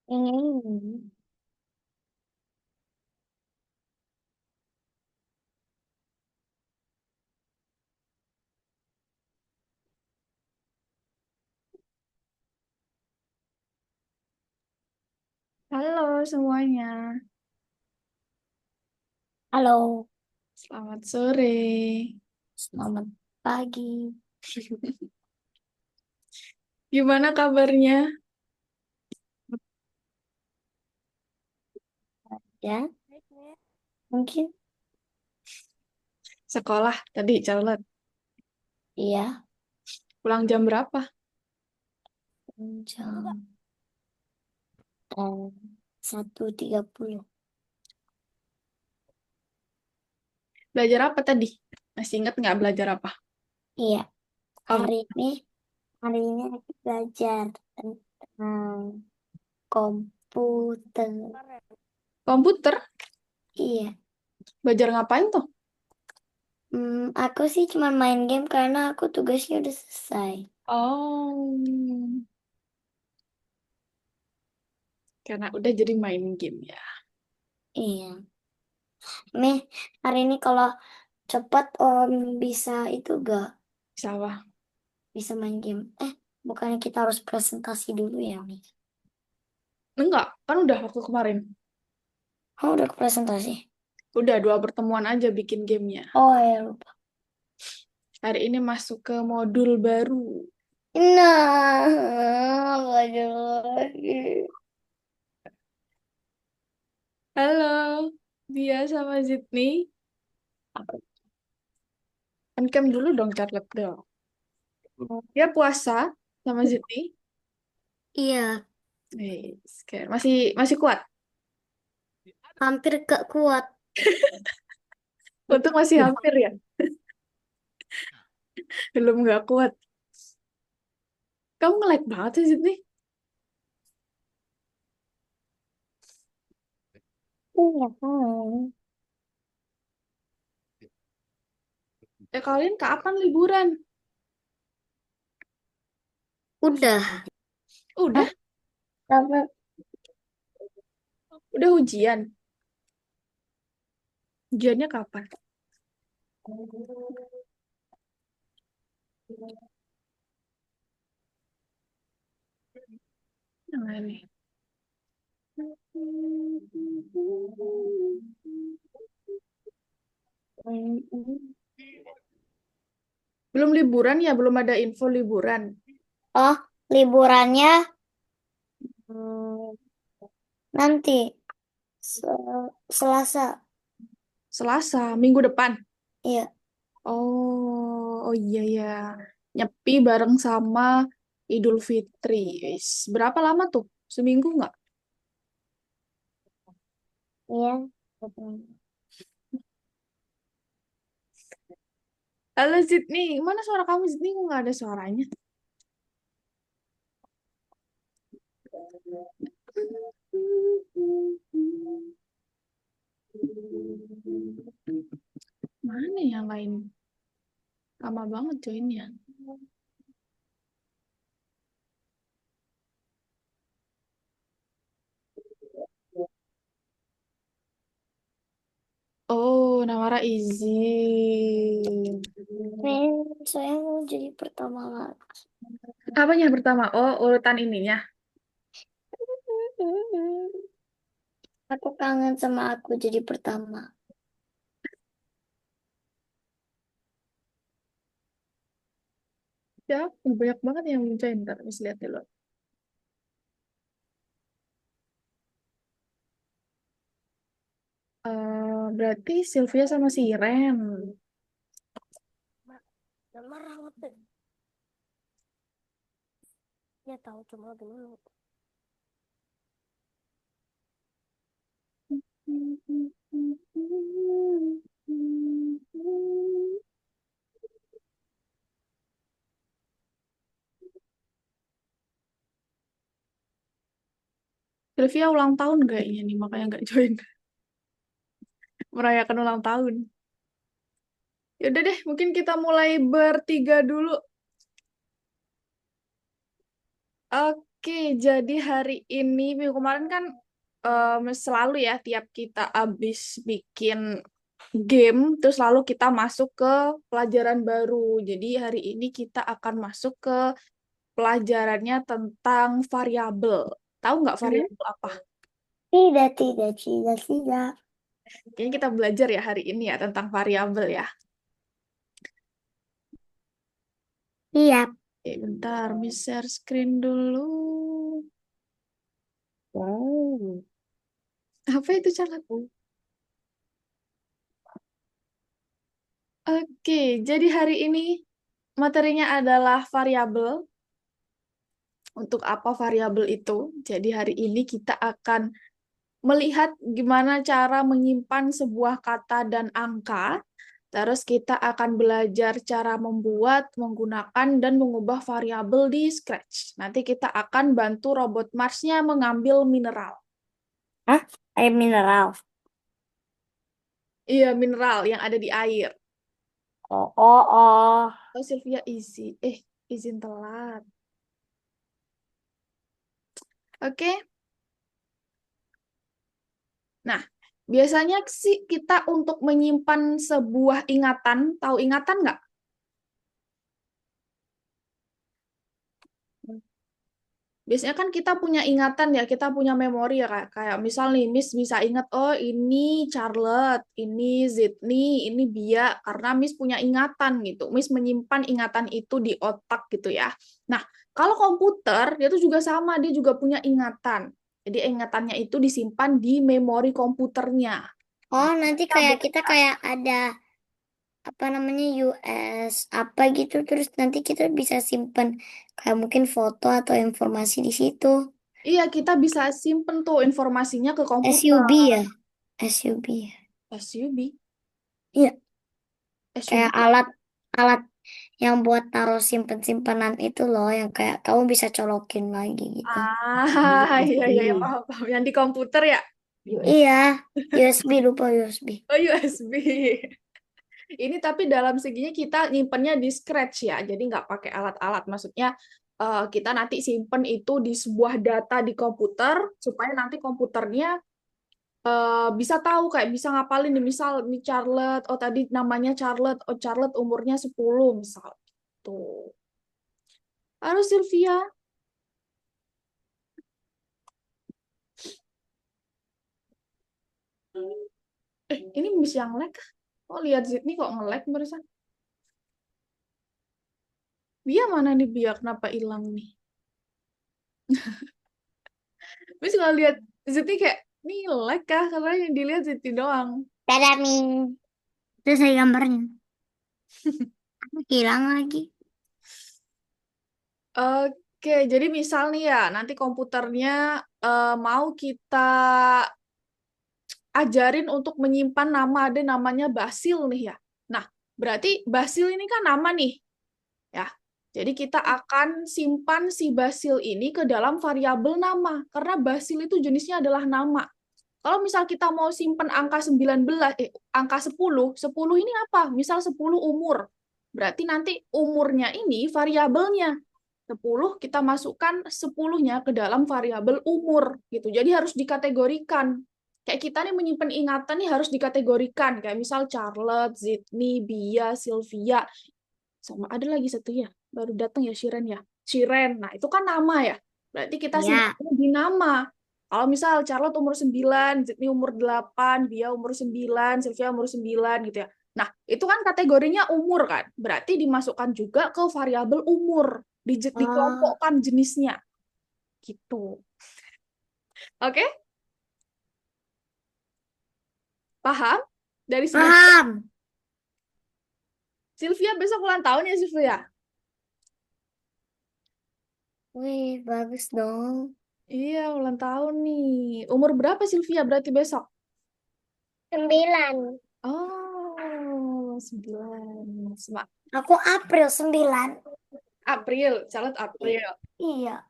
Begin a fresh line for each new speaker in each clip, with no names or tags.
Hmm.
Halo semuanya,
Halo,
selamat sore.
selamat pagi.
Gimana kabarnya?
Ya, mungkin
Sekolah tadi, Charlotte.
iya.
Pulang jam berapa?
Jam 1.30.
Belajar apa tadi? Masih ingat nggak belajar apa?
Iya,
Om,
hari ini aku belajar tentang komputer.
komputer?
Iya,
Belajar ngapain tuh?
aku sih cuma main game karena aku tugasnya udah selesai.
Oh, karena udah jadi main game ya.
Iya, nih hari ini kalau cepat om bisa itu gak
Sawah.
bisa main game. Bukannya kita harus presentasi dulu ya, Mi?
Enggak, kan udah waktu kemarin.
Oh, udah ke presentasi.
Udah 2 pertemuan aja bikin gamenya.
Oh ya lupa.
Hari ini masuk ke modul baru.
Nah, belajar lagi.
Halo, dia sama Zidni.
Apa?
Kan dulu dong, Charlotte dong. Dia puasa sama Zidni.
Iya,
Masih masih kuat.
hampir gak kuat.
Untung masih hampir ya. Belum nggak kuat. Kamu nge-lag banget sih Sydney.
Iya, kan.
Kalian kapan liburan?
Udah.
Udah,
Hah? Sampai
udah ujian. Ujiannya kapan? Nah, ini. Belum liburan ya, belum ada info liburan.
oh, liburannya hmm, nanti Selasa.
Selasa, minggu depan.
Iya,
Oh iya ya. Nyepi bareng sama Idul Fitri. Wis, berapa lama tuh? Seminggu nggak?
iya.
Halo Sydney, mana suara kamu Sydney? Kok nggak ada suaranya? Mana yang lain? Lama banget joinnya. Oh, Nawara izin.
Nih, saya mau jadi pertama lagi.
Apanya yang pertama? Oh, urutan ininya.
Aku kangen sama aku jadi pertama.
Ya, banyak banget yang join. Ntar, bisa lihat dulu. Berarti Sylvia sama si Ren.
Dan marah banget. Ya tahu cuma dulu.
Sylvia ulang tahun kayaknya nih, makanya nggak join. Merayakan ulang tahun. Yaudah deh, mungkin kita mulai bertiga dulu. Oke, jadi hari ini, minggu kemarin kan selalu ya tiap kita habis bikin game, terus lalu kita masuk ke pelajaran baru. Jadi hari ini kita akan masuk ke pelajarannya tentang variabel. Tahu nggak
Hmm?
variabel apa?
Tidak, tidak, tidak, tidak.
Kayaknya kita belajar ya hari ini ya tentang variabel ya.
Iya.
Oke, bentar, share screen dulu.
Oh.
Apa itu catat? Oke, jadi hari ini materinya adalah variabel. Untuk apa variabel itu? Jadi hari ini kita akan melihat gimana cara menyimpan sebuah kata dan angka. Terus kita akan belajar cara membuat, menggunakan, dan mengubah variabel di Scratch. Nanti kita akan bantu robot Mars-nya mengambil mineral.
Hah? Air mineral.
Iya, mineral yang ada di air.
Oh, oh, oh.
Oh, Sylvia izin telat. Oke. Nah, biasanya sih kita untuk menyimpan sebuah ingatan, tahu ingatan nggak? Biasanya kan kita punya ingatan ya, kita punya memori ya kayak misal nih Miss bisa ingat oh ini Charlotte, ini Sydney, ini Bia karena Miss punya ingatan gitu. Miss menyimpan ingatan itu di otak gitu ya. Nah, kalau komputer dia tuh juga sama, dia juga punya ingatan. Jadi ingatannya itu disimpan di memori komputernya.
Oh,
Nah,
nanti
kita
kayak kita
belajar.
kayak ada apa namanya US apa gitu terus nanti kita bisa simpen kayak mungkin foto atau informasi di situ.
Iya, kita bisa simpen tuh informasinya ke
SUB
komputer.
ya, SUB ya.
SUB,
Iya, kayak
SUB.
alat yang buat taruh simpen-simpenan itu loh yang kayak kamu bisa colokin lagi gitu.
Iya, iya, iya, paham, paham. Yang di komputer ya?
Iya, USB lupa USB.
Oh, USB. Ini tapi dalam seginya kita nyimpennya di Scratch ya, jadi nggak pakai alat-alat. Maksudnya kita nanti simpen itu di sebuah data di komputer, supaya nanti komputernya bisa tahu, kayak bisa ngapalin nih, misal nih Charlotte, oh tadi namanya Charlotte, oh Charlotte umurnya 10 misal. Tuh. Halo Sylvia. Ini Miss yang lag. Oh, lihat Zidni kok nge-lag barusan. Bia mana nih Bia? Kenapa hilang nih? Miss nggak lihat Zidni kayak, nih lag kah? Karena yang dilihat Zidni doang.
Dadah, Min. Itu saya gambarnya. Hilang lagi.
Oke, jadi misal nih ya, nanti komputernya mau kita ajarin untuk menyimpan nama, ada namanya Basil nih ya. Nah, berarti Basil ini kan nama nih, ya. Jadi kita akan simpan si Basil ini ke dalam variabel nama, karena Basil itu jenisnya adalah nama. Kalau misal kita mau simpan angka 19, angka 10, 10 ini apa? Misal 10 umur. Berarti nanti umurnya ini variabelnya. 10 kita masukkan 10-nya ke dalam variabel umur gitu. Jadi harus dikategorikan. Kayak kita nih menyimpan ingatan nih harus dikategorikan. Kayak misal Charlotte, Sydney, Bia, Sylvia, sama ada lagi satu ya, baru datang ya Shiren ya. Shiren. Nah, itu kan nama ya. Berarti kita
Ya.
simpan di nama. Kalau misal Charlotte umur 9, Sydney umur 8, Bia umur 9, Sylvia umur 9 gitu ya. Nah, itu kan kategorinya umur kan. Berarti dimasukkan juga ke variabel umur.
Oh,
Dikelompokkan jenisnya. Gitu. Oke? Paham? Dari sebelumnya.
paham.
Sylvia besok ulang tahun ya Sylvia?
Wih, bagus dong.
Iya, ulang tahun nih. Umur berapa Sylvia berarti besok?
9.
Oh, 9.
Aku April 9.
April, Charlotte April.
Iya.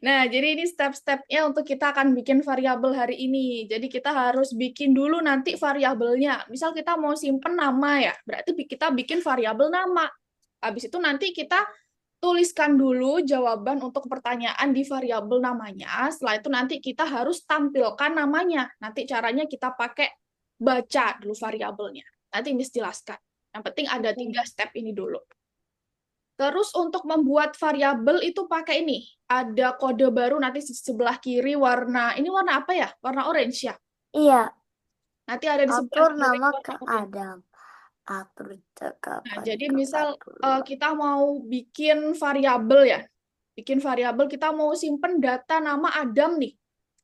Nah, jadi ini step-stepnya untuk kita akan bikin variabel hari ini. Jadi kita harus bikin dulu nanti variabelnya. Misal kita mau simpen nama ya, berarti kita bikin variabel nama. Habis itu nanti kita tuliskan dulu jawaban untuk pertanyaan di variabel namanya. Setelah itu nanti kita harus tampilkan namanya. Nanti caranya kita pakai baca dulu variabelnya. Nanti Miss jelaskan. Yang penting ada 3 step ini dulu. Terus untuk membuat variabel itu pakai ini. Ada kode baru nanti di sebelah kiri warna, ini warna apa ya? Warna orange ya?
Iya,
Nanti ada di sebelah
atur
kiri
nama ke
warna orange.
Adam. Atur
Nah,
cakapan
jadi
ke
misal
Fatullah.
kita mau bikin variabel ya. Bikin variabel, kita mau simpen data nama Adam nih.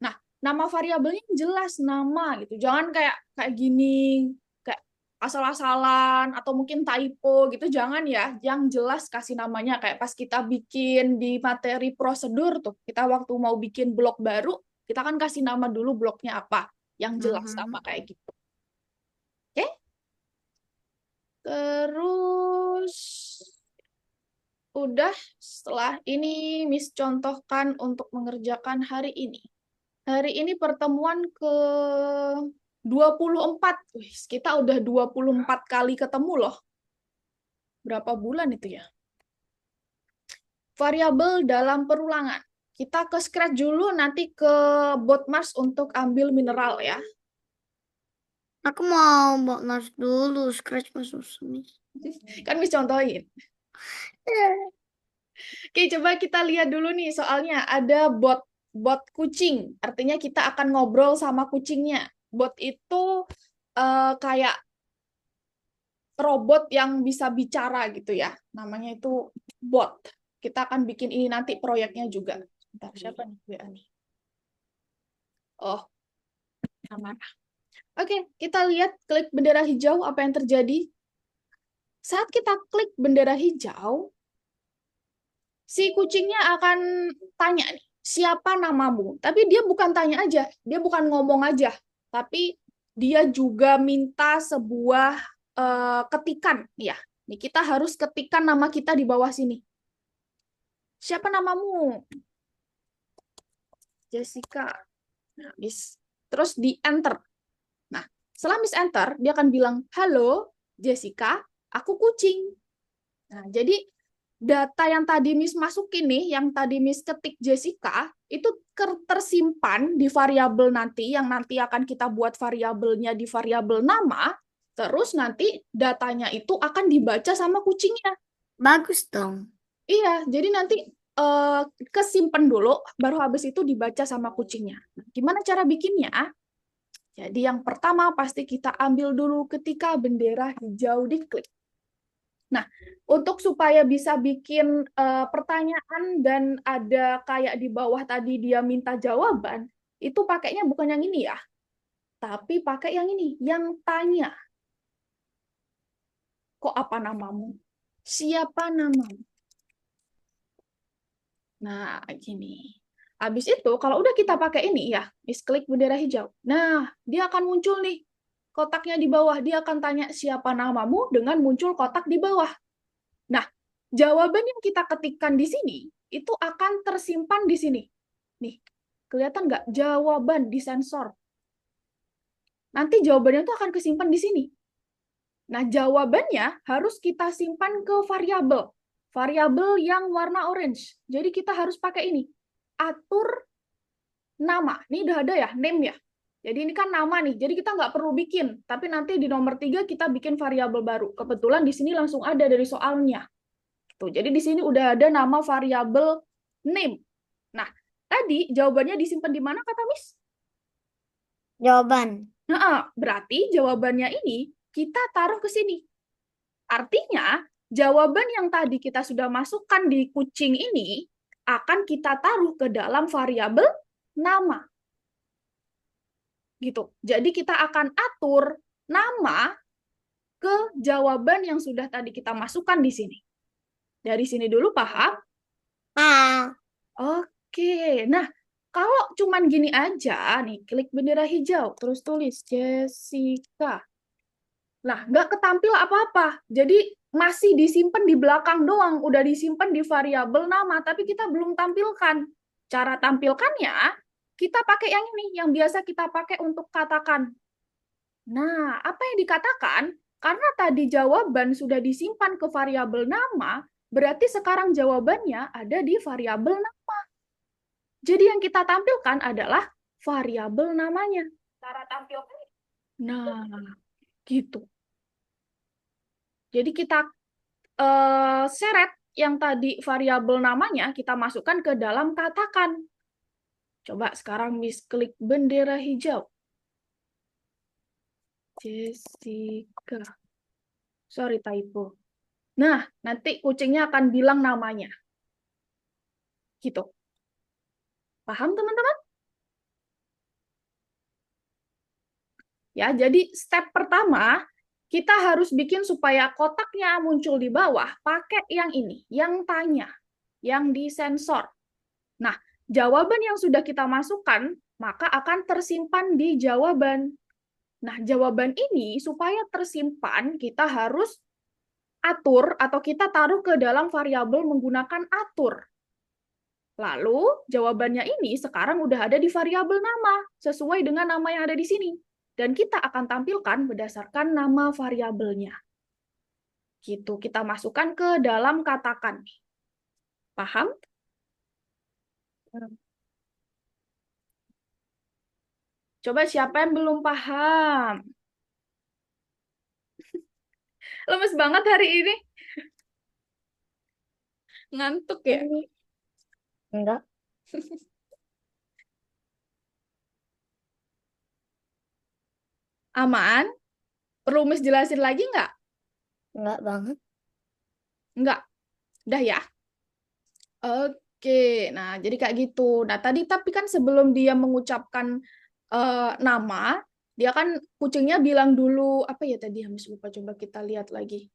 Nah, nama variabelnya jelas nama gitu. Jangan kayak kayak gini, kayak asal-asalan atau mungkin typo gitu. Jangan ya. Yang jelas kasih namanya kayak pas kita bikin di materi prosedur tuh. Kita waktu mau bikin blok baru, kita kan kasih nama dulu bloknya apa. Yang jelas sama
Mhm.
kayak gitu. Oke? Terus udah setelah ini Miss contohkan untuk mengerjakan hari ini. Hari ini pertemuan ke 24. Wih, kita udah 24 kali ketemu loh. Berapa bulan itu ya? Variabel dalam perulangan. Kita ke scratch dulu, nanti ke Botmars untuk ambil mineral ya.
Aku mau buat nas dulu, scratch masuk sini.
Kan Miss contohin. Oke, coba kita lihat dulu nih soalnya ada bot kucing. Artinya kita akan ngobrol sama kucingnya. Bot itu kayak robot yang bisa bicara gitu ya. Namanya itu bot. Kita akan bikin ini nanti proyeknya juga. Bentar, siapa nih WA nih? Oh, amanah. Oke, kita lihat klik bendera hijau apa yang terjadi. Saat kita klik bendera hijau, si kucingnya akan tanya nih, siapa namamu? Tapi dia bukan tanya aja, dia bukan ngomong aja, tapi dia juga minta sebuah ketikan, ya. Nih kita harus ketikan nama kita di bawah sini. Siapa namamu? Jessica. Nah, Miss. Terus di enter. Nah, setelah Miss enter, dia akan bilang, "Halo, Jessica, aku kucing." Nah, jadi data yang tadi Miss masukin nih, yang tadi Miss ketik Jessica, itu tersimpan di variabel nanti, yang nanti akan kita buat variabelnya di variabel nama, terus nanti datanya itu akan dibaca sama kucingnya.
Bagus dong.
Iya, jadi nanti kesimpan dulu, baru habis itu dibaca sama kucingnya. Nah, gimana cara bikinnya? Jadi yang pertama pasti kita ambil dulu ketika bendera hijau diklik. Nah, untuk supaya bisa bikin pertanyaan dan ada kayak di bawah tadi dia minta jawaban, itu pakainya bukan yang ini ya, tapi pakai yang ini, yang tanya. Kok apa namamu? Siapa namamu? Nah, gini. Habis itu, kalau udah kita pakai ini ya, klik bendera hijau. Nah, dia akan muncul nih kotaknya di bawah. Dia akan tanya siapa namamu dengan muncul kotak di bawah. Nah, jawaban yang kita ketikkan di sini itu akan tersimpan di sini. Nih, kelihatan nggak? Jawaban di sensor. Nanti jawabannya itu akan kesimpan di sini. Nah, jawabannya harus kita simpan ke variabel. Variabel yang warna orange. Jadi kita harus pakai ini. Atur nama. Ini udah ada ya, name ya. Jadi ini kan nama nih. Jadi kita nggak perlu bikin. Tapi nanti di nomor 3 kita bikin variabel baru. Kebetulan di sini langsung ada dari soalnya. Tuh, jadi di sini udah ada nama variabel name. Nah, tadi jawabannya disimpan di mana kata Miss?
Jawaban.
Nah, berarti jawabannya ini kita taruh ke sini. Artinya, jawaban yang tadi kita sudah masukkan di kucing ini akan kita taruh ke dalam variabel nama. Gitu. Jadi kita akan atur nama ke jawaban yang sudah tadi kita masukkan di sini. Dari sini dulu paham?
Ah,
Oke. Nah, kalau cuman gini aja nih, klik bendera hijau, terus tulis Jessica. Nah, nggak ketampil apa-apa. Jadi masih disimpan di belakang doang, udah disimpan di variabel nama, tapi kita belum tampilkan. Cara tampilkannya, kita pakai yang ini, yang biasa kita pakai untuk katakan. Nah, apa yang dikatakan? Karena tadi jawaban sudah disimpan ke variabel nama, Berarti sekarang jawabannya ada di variabel nama. Jadi yang kita tampilkan adalah variabel namanya. Cara tampilkan. Nah, gitu. Jadi kita seret yang tadi variabel namanya kita masukkan ke dalam katakan. Coba sekarang Miss klik bendera hijau. Jessica. Sorry typo. Nah, nanti kucingnya akan bilang namanya. Gitu. Paham teman-teman? Ya, jadi step pertama kita harus bikin supaya kotaknya muncul di bawah pakai yang ini, yang tanya, yang disensor. Nah, jawaban yang sudah kita masukkan maka akan tersimpan di jawaban. Nah, jawaban ini supaya tersimpan kita harus atur atau kita taruh ke dalam variabel menggunakan atur. Lalu, jawabannya ini sekarang udah ada di variabel nama, sesuai dengan nama yang ada di sini. Dan kita akan tampilkan berdasarkan nama variabelnya. Gitu, kita masukkan ke dalam katakan. Paham? Coba siapa yang belum paham? Lemes banget hari ini. Ngantuk ya?
Ini enggak,
Aman? Perlu Miss jelasin lagi nggak?
enggak banget.
Nggak. Udah ya? Oke, nah jadi kayak gitu. Nah tadi tapi kan sebelum dia mengucapkan nama, dia kan kucingnya bilang dulu apa ya tadi Hamis lupa coba kita lihat lagi.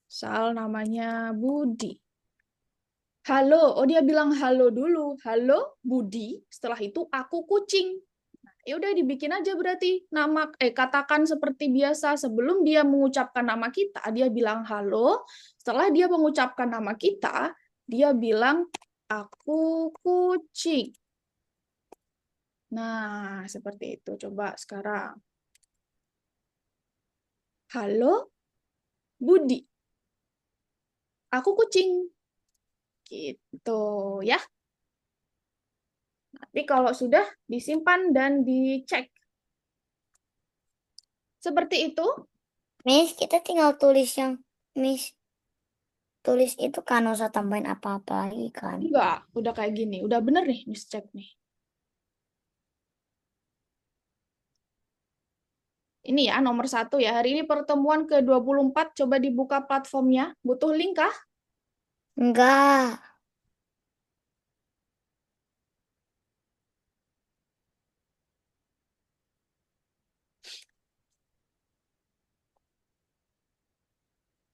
Sal namanya Budi. Halo, oh dia bilang halo dulu. Halo Budi. Setelah itu aku kucing. Ya udah dibikin aja berarti nama katakan seperti biasa sebelum dia mengucapkan nama kita, dia bilang halo. Setelah dia mengucapkan nama kita, dia bilang aku kucing. Nah, seperti itu. Coba sekarang. Halo Budi, aku kucing. Gitu ya. Tapi kalau sudah disimpan dan dicek. Seperti itu.
Miss, kita tinggal tulis yang Miss tulis itu kan nggak usah tambahin apa-apa lagi kan.
Enggak, udah kayak gini. Udah bener nih, Miss cek nih. Ini ya, nomor 1 ya. Hari ini pertemuan ke-24. Coba dibuka platformnya. Butuh link kah?
Enggak.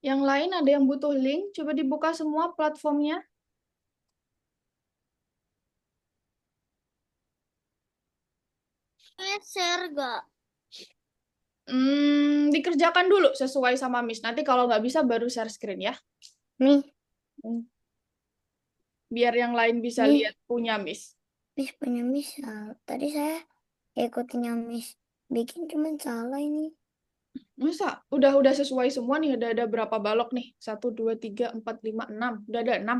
Yang lain ada yang butuh link? Coba dibuka semua platformnya.
Share gak?
Dikerjakan dulu sesuai sama Miss. Nanti kalau nggak bisa baru share screen ya.
Nih,
Biar yang lain bisa lihat
nih,
punya Miss.
Miss punya Miss. Tadi saya ikutin yang Miss bikin cuman salah ini.
Masa? Udah sesuai semua nih. Ada berapa balok nih? 1, 2, 3, 4, 5, 6. Udah ada 6.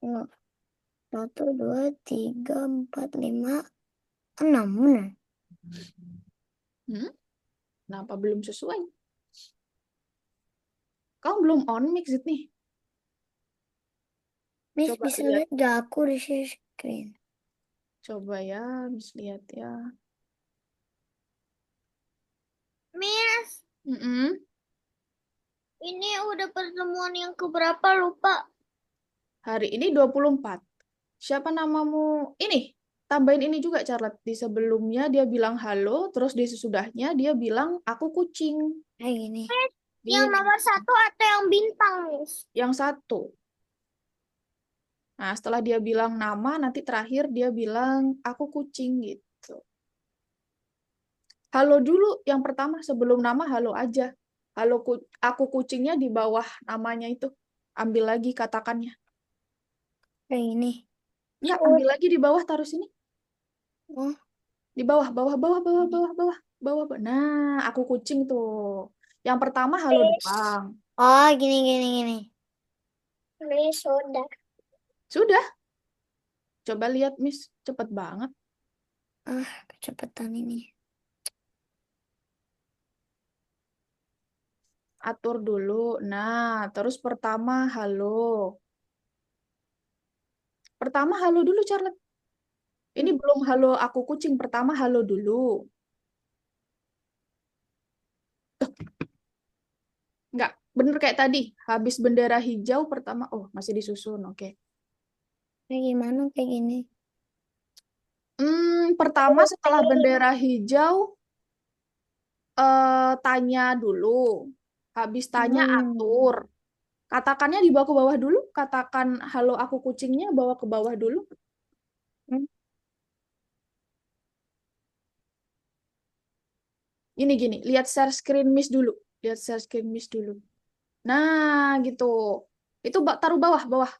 Enggak. 1, 2, 3, 4, 5, 6 bener.
Hmm? Kenapa belum sesuai? Kamu belum on mix nih.
Miss
Coba
bisa
lihat.
lihat gak aku di share screen?
Coba ya, Miss lihat ya.
Miss,
Mm-mm.
ini udah pertemuan yang keberapa lupa?
Hari ini 24. Siapa namamu? Ini. Tambahin ini juga, Charlotte. Di sebelumnya dia bilang halo, terus di sesudahnya dia bilang aku kucing.
Kayak gini. Yang
Iya,
nomor 1 atau yang bintang, Miss?
yang satu. Nah, setelah dia bilang nama, nanti terakhir dia bilang aku kucing gitu. Halo dulu yang pertama sebelum nama halo aja. Halo aku kucingnya di bawah namanya itu. Ambil lagi katakannya.
Kayak gini.
Enggak,
Oh,
ambil lagi di bawah taruh sini.
oh,
Di bawah, bawah, bawah, bawah, bawah, bawah, bawah. Nah, aku kucing tuh. Yang pertama halo
Miss.
doang.
Oh, gini, gini, gini. Ini sudah.
Sudah, coba lihat Miss, cepet banget.
Ah, kecepatan ini.
Atur dulu. Nah, terus pertama halo. Pertama halo dulu Charlotte. Ini belum halo aku kucing, pertama halo dulu. Enggak, bener kayak tadi. Habis bendera hijau pertama, oh masih disusun, oke.
Kayak gimana kayak gini?
Pertama setelah bendera hijau, tanya dulu. Habis tanya
Hmm.
atur. Katakannya dibawa ke bawah dulu. Katakan halo aku kucingnya bawa ke bawah dulu.
Hmm.
Ini gini, lihat share screen Miss dulu. Lihat share screen Miss dulu. Nah, gitu. Itu taruh bawah, bawah,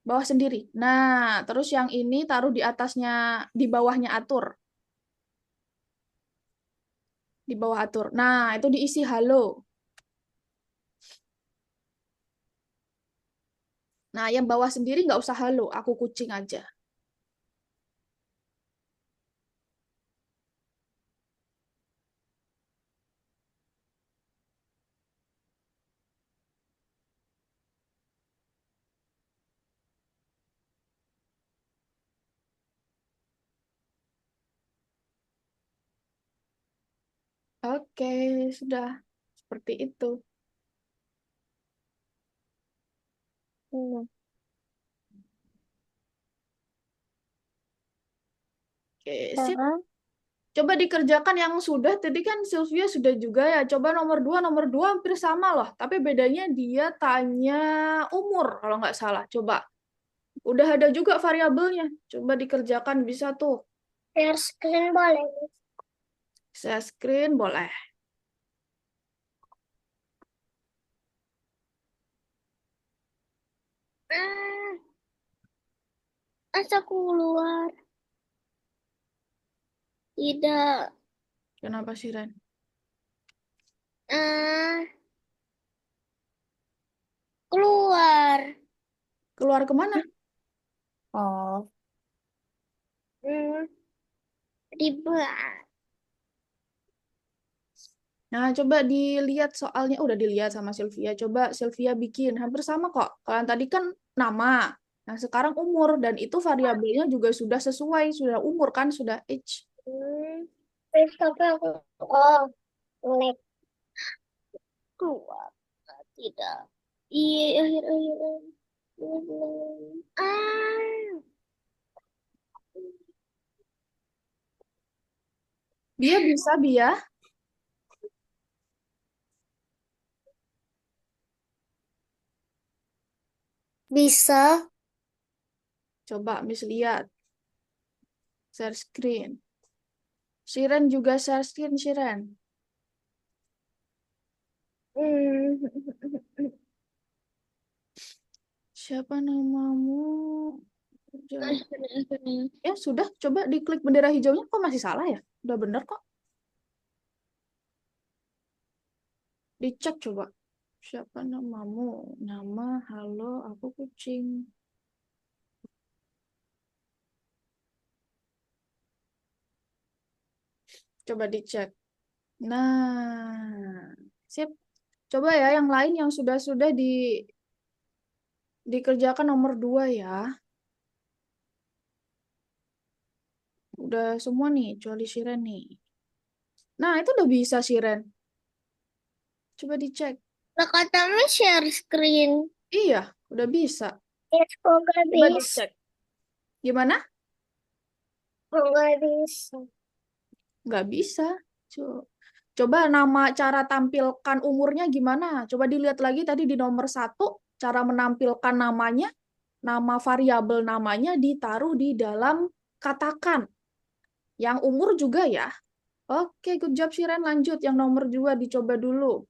bawah sendiri. Nah, terus yang ini taruh di atasnya, di bawahnya atur. Di bawah atur. Nah, itu diisi halo. Nah, yang bawah sendiri nggak usah halo, aku kucing aja. Oke, sudah. Seperti itu.
Hmm.
Oke, sip.
Sekarang
Coba dikerjakan yang sudah. Tadi kan Sylvia sudah juga ya. Coba nomor dua hampir sama loh. Tapi bedanya dia tanya umur kalau nggak salah. Coba. Udah ada juga variabelnya. Coba dikerjakan bisa tuh.
share screen boleh.
Share screen boleh.
Ah, masa aku keluar? Tidak.
Kenapa sih, Ren?
Ah, keluar.
Keluar kemana?
Oh. Hmm, ribet.
Nah, coba dilihat soalnya. Udah dilihat sama Sylvia. Coba Sylvia bikin. Hampir sama kok. Kalau yang tadi kan nama. Nah, sekarang umur. Dan itu variabelnya juga sudah sesuai. Sudah umur kan? Sudah age.
Hmm, terus tapi aku, oh, lag keluar. Tidak. Iya, akhir-akhir. Ah,
Dia bisa, Bia.
bisa.
Coba Miss lihat. Share screen. Shiren juga share screen, Shiren.
Hmm.
Siapa namamu?
Ah,
Jawab.
benar-benar.
Ya, sudah. Coba diklik bendera hijaunya. Kok masih salah ya? Udah bener kok. Dicek coba. Siapa namamu? Nama, halo, aku kucing. Coba dicek. Nah, sip. Coba ya yang lain yang sudah-sudah dikerjakan nomor 2 ya. Udah semua nih, kecuali Shiren nih. Nah, itu udah bisa Shiren. Coba dicek.
Nah, katanya share screen.
Iya, udah bisa.
Ya, kok gak
Coba
bisa?
dicek. Gimana?
Kok gak bisa?
Nggak bisa. Coba nama cara tampilkan umurnya gimana? Coba dilihat lagi tadi di nomor satu, cara menampilkan namanya, nama variabel namanya ditaruh di dalam katakan. Yang umur juga ya. Oke, good job Shiren. Lanjut, yang nomor 2 dicoba dulu.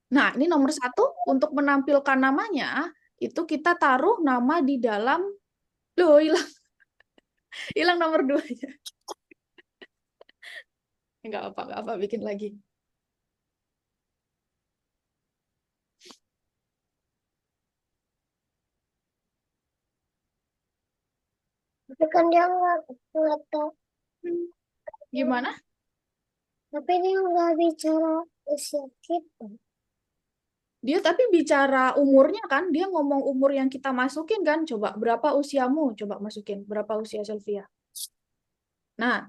Nah, ini nomor satu, untuk menampilkan namanya, itu kita taruh nama di dalam, loh hilang, hilang nomor 2. Nggak apa, bikin lagi.
Tapi kan dia nggak tahu.
Gimana?
Tapi dia nggak bicara usia kita.
Dia tapi bicara umurnya kan, dia ngomong umur yang kita masukin kan. Coba berapa usiamu? Coba masukin berapa usia Sylvia. Nah,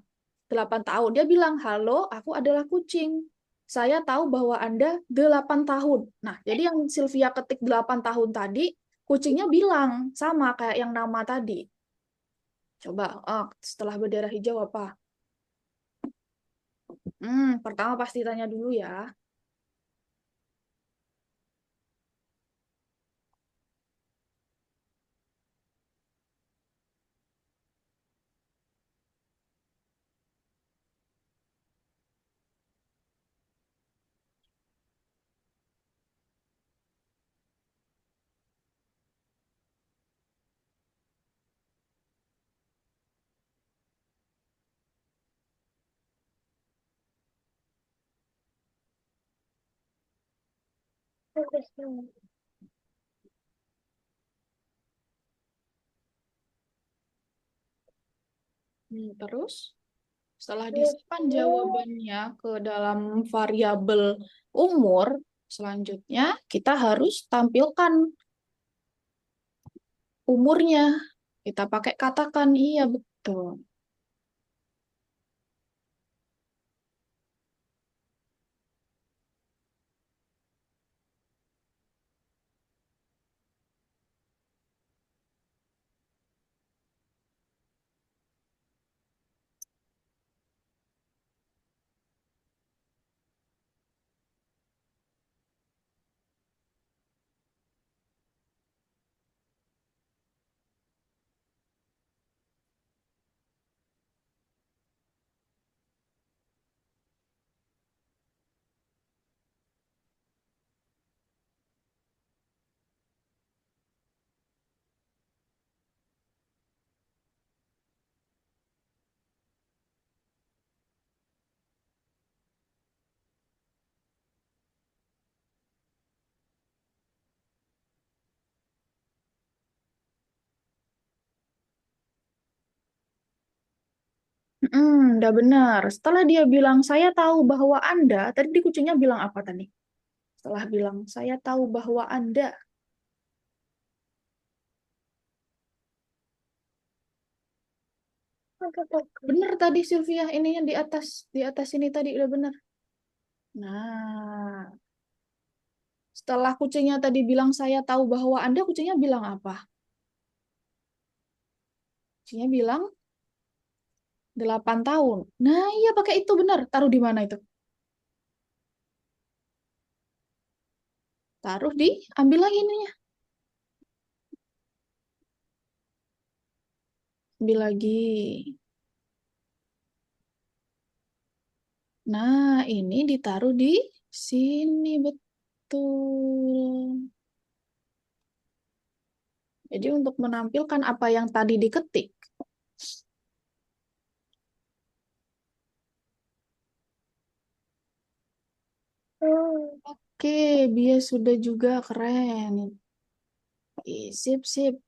8 tahun. Dia bilang, halo, aku adalah kucing. Saya tahu bahwa Anda 8 tahun. Nah, jadi yang Sylvia ketik 8 tahun tadi, kucingnya bilang sama kayak yang nama tadi. Coba, setelah bendera hijau apa? Pertama pasti tanya dulu ya. Terus, setelah disimpan jawabannya ke dalam variabel umur, selanjutnya kita harus tampilkan umurnya. Kita pakai katakan, iya betul. Udah benar. Setelah dia bilang, saya tahu bahwa Anda, tadi di kucingnya bilang apa tadi? Setelah bilang, saya tahu bahwa Anda. Benar tadi Sylvia, ininya di atas ini tadi udah benar. Nah, setelah kucingnya tadi bilang, saya tahu bahwa Anda, kucingnya bilang apa? Kucingnya bilang, 8 tahun. Nah, iya pakai itu benar. Taruh di mana itu? Taruh di, ambil lagi ininya. Ambil lagi. Nah, ini ditaruh di sini, betul. Jadi untuk menampilkan apa yang tadi diketik, oke, bias sudah juga keren. Sip, sip.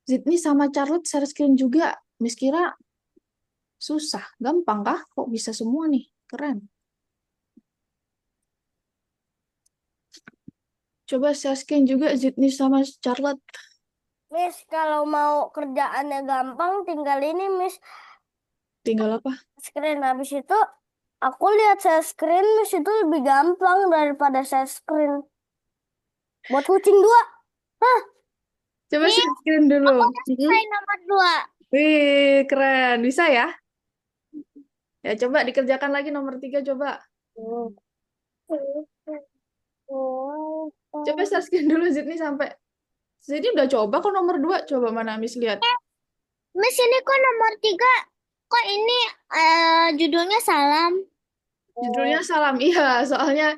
Sydney sama Charlotte share screen juga. Miss kira susah, gampang kah? Kok bisa semua nih? Keren. Coba share screen juga Sydney sama Charlotte.
Miss, kalau mau kerjaannya gampang, tinggal ini, Miss.
Tinggal apa?
Screen. Habis itu, aku lihat saya screen, Miss, itu lebih gampang daripada saya screen. Buat kucing dua. Hah,
Coba
Miss,
share screen dulu.
aku udah
Mhm.
selesai nomor dua.
Wih, keren. Bisa ya? Ya, coba dikerjakan lagi nomor 3, coba. Coba share screen dulu Sydney sampai. Jadi udah coba kok nomor 2. Coba mana Miss lihat.
Miss, ini kok nomor tiga? Kok ini judulnya salam?
Judulnya salam. Iya, soalnya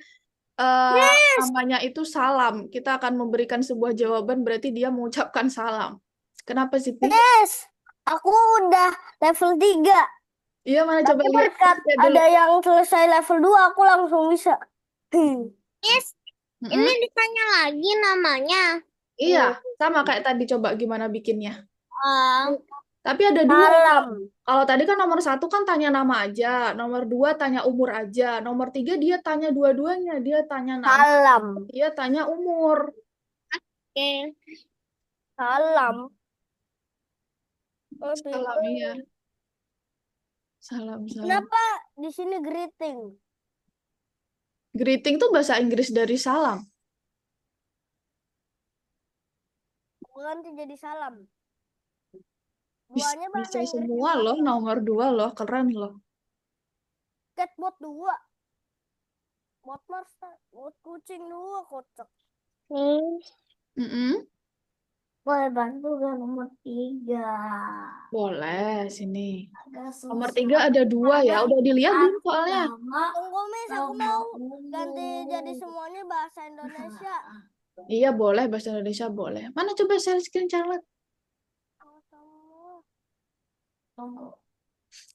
Miss,
namanya itu salam. Kita akan memberikan sebuah jawaban berarti dia mengucapkan salam. Kenapa Sydney?
Miss, aku udah level 3.
Iya, mana coba
Tapi
lihat.
berkat
Lihat dulu.
ada yang selesai level 2 aku langsung bisa. Yes, ini
Mm-mm.
ditanya lagi namanya.
Iya, sama kayak tadi coba gimana bikinnya.
Ah,
Tapi ada dua.
salam.
Kalau tadi kan nomor satu kan tanya nama aja, nomor dua tanya umur aja, nomor tiga dia tanya dua-duanya, dia tanya nama,
Salam.
dia tanya umur.
Oke. Salam.
Salam iya, salam salam.
Kenapa di sini greeting?
Greeting tuh bahasa Inggris dari salam.
Bukan jadi salam.
Bisa,
Duanya
bisa
bahasa Inggris
semua
juga.
loh, nomor dua loh, keren loh.
Catbot 2. Bot monster. Bot kucing 2 kocak. Nih,
Mm-mm.
boleh bantu gak nomor 3?
Boleh, sini.
Agak
Nomor tiga
susah.
ada dua ya,
Ada
udah dilihat belum
atas
soalnya?
nama. Tunggu, Miss, aku mau ganti jadi semuanya bahasa Indonesia.
Iya boleh, bahasa Indonesia boleh. Mana coba share screen Charlotte?
Oh, tunggu. Tunggu.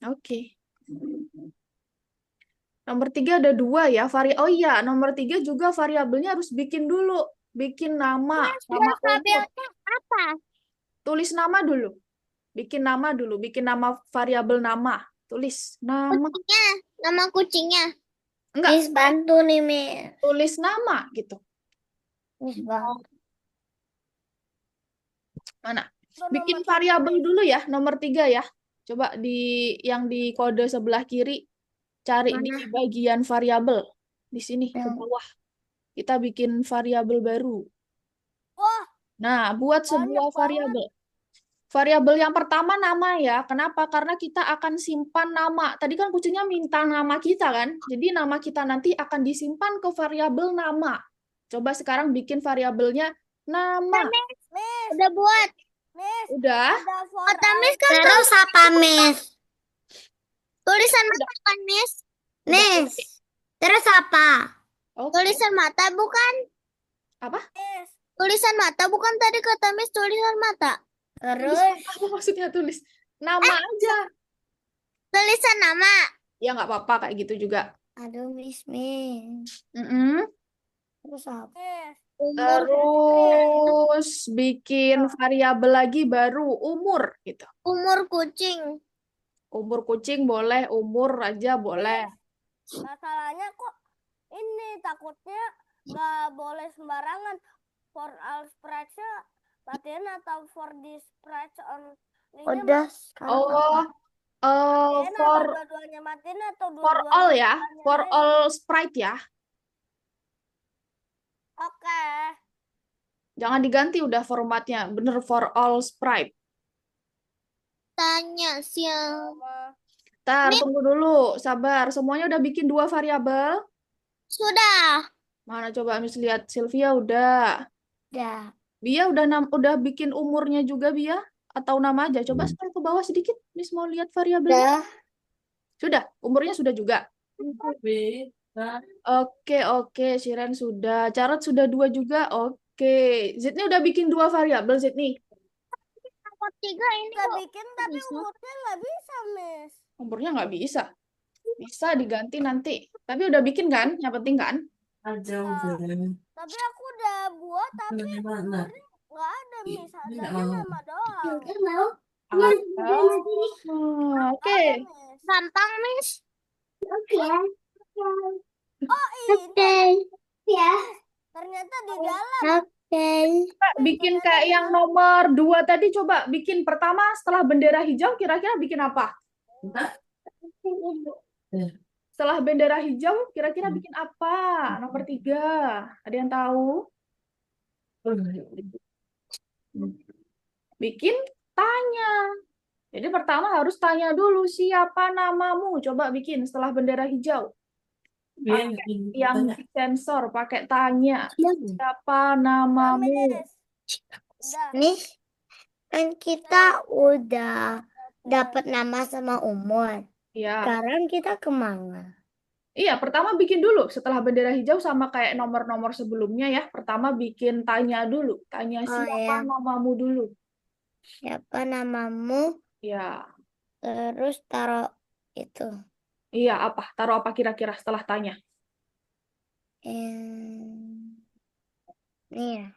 Oke. Nomor tiga ada dua ya. Oh iya, nomor tiga juga variabelnya harus bikin dulu. Bikin nama,
Mas,
nama umur.
alfabetnya apa?
Tulis nama dulu. Bikin nama dulu. Bikin nama variabel nama. Tulis nama.
Kucingnya, nama kucingnya.
Enggak,
Miss bantu nih, Miss.
tulis nama gitu.
Miss bantu.
Mana?
Nomor
Bikin
3,
variabel
Miss.
dulu ya, nomor tiga ya. Coba di yang di kode sebelah kiri, cari di
Mana?
bagian variabel. Di sini, ke
Yang...
bawah. Kita bikin variabel baru.
Wah,
Nah, buat
banyak
sebuah
banget.
variabel. Variabel yang pertama nama ya. Kenapa? Karena kita akan simpan nama. Tadi kan kucingnya minta nama kita kan. Jadi nama kita nanti akan disimpan ke variabel nama. Coba sekarang bikin variabelnya nama.
Miss, Miss, udah buat. Miss,
Udah?
ada for kata Miss kan terus apa, Miss? Tulisan
Udah.
mata kan, Miss?
Udah.
Miss, terus apa?
Oke.
Tulisan mata bukan?
Apa?
Miss. Tulisan mata bukan tadi kata Miss tulisan mata.
Tulis
Terus
apa maksudnya tulis? Nama aja.
tulisan nama.
Ya nggak apa-apa kayak gitu juga.
Aduh, Miss.
Mm-mm.
Terus apa? Umur
Terus bikin variabel lagi baru umur gitu.
umur kucing.
Umur kucing boleh, umur aja boleh.
Masalahnya kok ini takutnya nggak boleh sembarangan. For all spreads latihan atau for this spreads on udah sekarang
Oh,
matiin atau
for
dua-duanya matiin atau
all
dua-duanya
ya, for
ditanyain.
all sprite ya.
Oke.
Jangan diganti udah formatnya, bener for all sprite.
Tanya siapa?
Ntar
Miss,
tunggu dulu, sabar. Semuanya udah bikin dua variabel.
sudah.
Mana coba Miss lihat Sylvia udah.
Udah.
Bia udah bikin umurnya juga Bia atau nama aja. Coba scroll ke bawah sedikit. Miss mau lihat variabelnya.
Udah.
Sudah, umurnya sudah juga. Oke, oke, Shiren sudah. Carot sudah dua juga. Oke. Zidni udah bikin dua variabel, Zidni.
Nomor 3 ini nggak bikin tapi
Bisa.
umurnya nggak bisa, Miss.
Umurnya nggak bisa. Bisa diganti nanti. Tapi udah bikin kan? Yang penting kan?
Tapi aku udah buat tapi umurnya nggak ada, Miss. Adanya nama doang.
Ah,
Nggak ada,
oke.
Miss. Gampang, Miss. Oke. Oh, ini. Ya. Ternyata di dalam. Oke.
Kak, bikin kayak yang nomor dua tadi. Coba bikin pertama setelah bendera hijau. Kira-kira bikin apa? Setelah bendera hijau, kira-kira bikin apa? Nomor tiga. Ada yang tahu? Bikin tanya. Jadi pertama harus tanya dulu siapa namamu. Coba bikin setelah bendera hijau. Pakai yang sensor, pakai tanya. Siapa namamu?
Nih, kan kita udah dapat nama sama umur.
Ya.
Sekarang kita kemana?
Iya, pertama bikin dulu setelah bendera hijau sama kayak nomor-nomor sebelumnya ya. Pertama bikin tanya dulu. Tanya
Oh
siapa
ya,
namamu dulu.
siapa namamu?
Ya.
Terus taruh. itu.
Iya, apa? Taruh apa kira-kira setelah tanya?
Nih ya.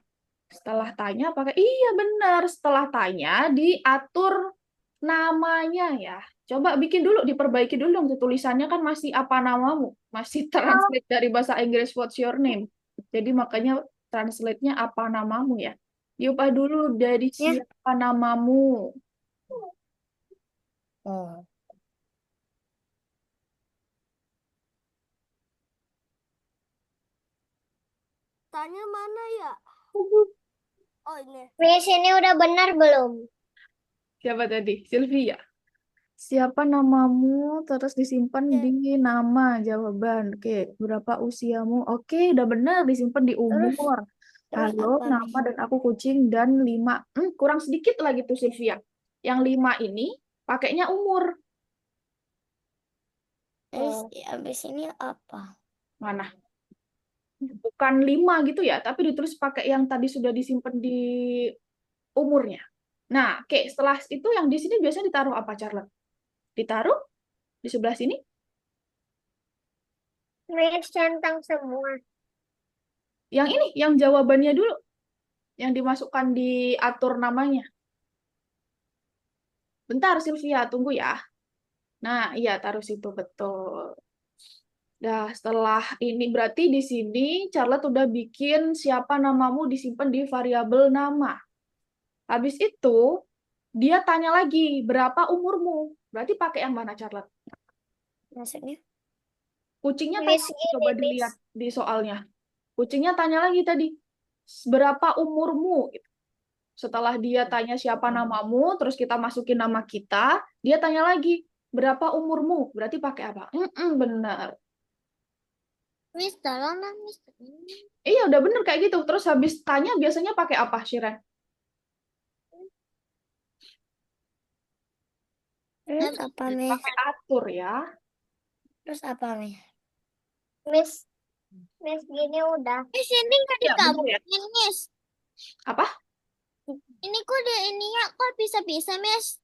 Setelah tanya pakai iya benar. Setelah tanya diatur namanya ya. Coba bikin dulu, diperbaiki dulu dong tulisannya kan masih apa namamu? Masih translate dari bahasa Inggris what's your name. Jadi makanya translate-nya apa namamu ya. Diubah dulu dari
Ya.
siapa namamu.
Oh. Tanya mana ya? Oh ini. Miss ini udah benar belum?
Siapa tadi? Sylvia. Siapa namamu terus disimpan
Oke.
di nama jawaban. Oke, berapa usiamu? Oke, udah benar disimpan di
Terus
umur. Halo,
apa
nama
nih?
dan aku kucing dan 5. Kurang sedikit lagi tuh Sylvia. Yang 5 ini pakainya umur.
Terus abis ini apa?
Mana? Bukan 5 gitu ya, tapi ditulis pakai yang tadi sudah disimpan di umurnya. Nah, oke, setelah itu yang di sini biasanya ditaruh apa, Charlotte? Ditaruh di sebelah sini?
Miss centang semua.
Yang ini, yang jawabannya dulu. Yang dimasukkan diatur namanya. Bentar, Sylvia, tunggu ya. Nah, iya, taruh situ, betul. Nah, setelah ini berarti di sini Charlotte udah bikin siapa namamu disimpan di variabel nama. Habis itu, dia tanya lagi, berapa umurmu? Berarti pakai yang mana, Charlotte?
Maksudnya?
Kucingnya tanya,
Miss
coba
gini, Miss.
dilihat di soalnya. Kucingnya tanya lagi tadi, berapa umurmu? Gitu. Setelah dia tanya siapa namamu, terus kita masukin nama kita, dia tanya lagi, berapa umurmu? Berarti pakai apa? Benar.
Miss, tolonglah, Miss.
Iya, udah bener kayak gitu. Terus habis tanya biasanya pakai apa, Shiren?
Terus apa, Miss?
Pakai atur ya.
Terus apa, Miss? Miss, Miss gini udah. Miss ini nggak
Ya, bener ya.
dikabulin, Miss.
Apa?
Ini kok dia ininya kok bisa-bisa, Miss?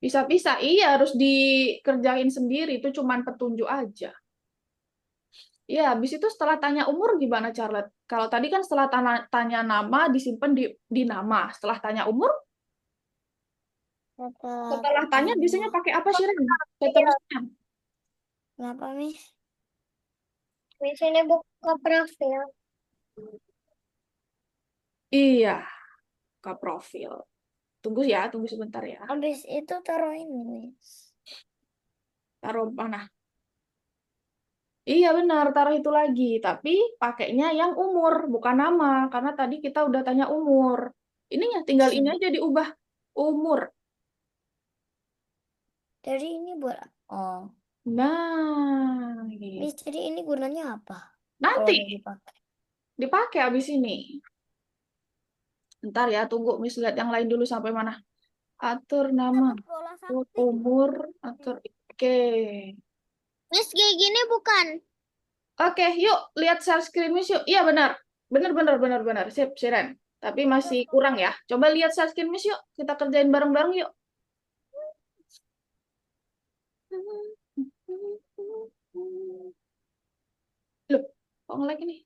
Bisa-bisa. Iya, harus dikerjain sendiri. Itu cuman petunjuk aja. Iya, habis itu setelah tanya umur gimana, Charlotte? Kalau tadi kan setelah tanya nama disimpan di nama. Setelah tanya umur, setelah tanya biasanya pakai apa, Shiren? Seterusnya.
Kenapa, Miss? Miss ini buka profil.
Iya, ke profil. Tunggu ya, tunggu sebentar ya.
Habis itu taruh ini, Miss.
Taruh mana? Iya benar, taruh itu lagi. Tapi pakainya yang umur, bukan nama. Karena tadi kita udah tanya umur. Ininya tinggal ini aja diubah. Umur.
Jadi ini buat oh,
Nah,
Miss,
gitu.
jadi ini gunanya apa? Kalau
Nanti
mau dipakai.
dipakai habis ini. Ntar ya, tunggu Miss lihat yang lain dulu sampai mana. Atur nama,
Dapat bola
atur
sakti.
umur, atur. Oke.
Miss kayak gini bukan?
Oke, yuk lihat share screen Miss yuk. Iya benar. Benar benar benar benar. Sip, Siren. Tapi masih kurang ya. Coba lihat share screen Miss yuk. Kita kerjain bareng-bareng yuk. Loh, kok nge-lag ini?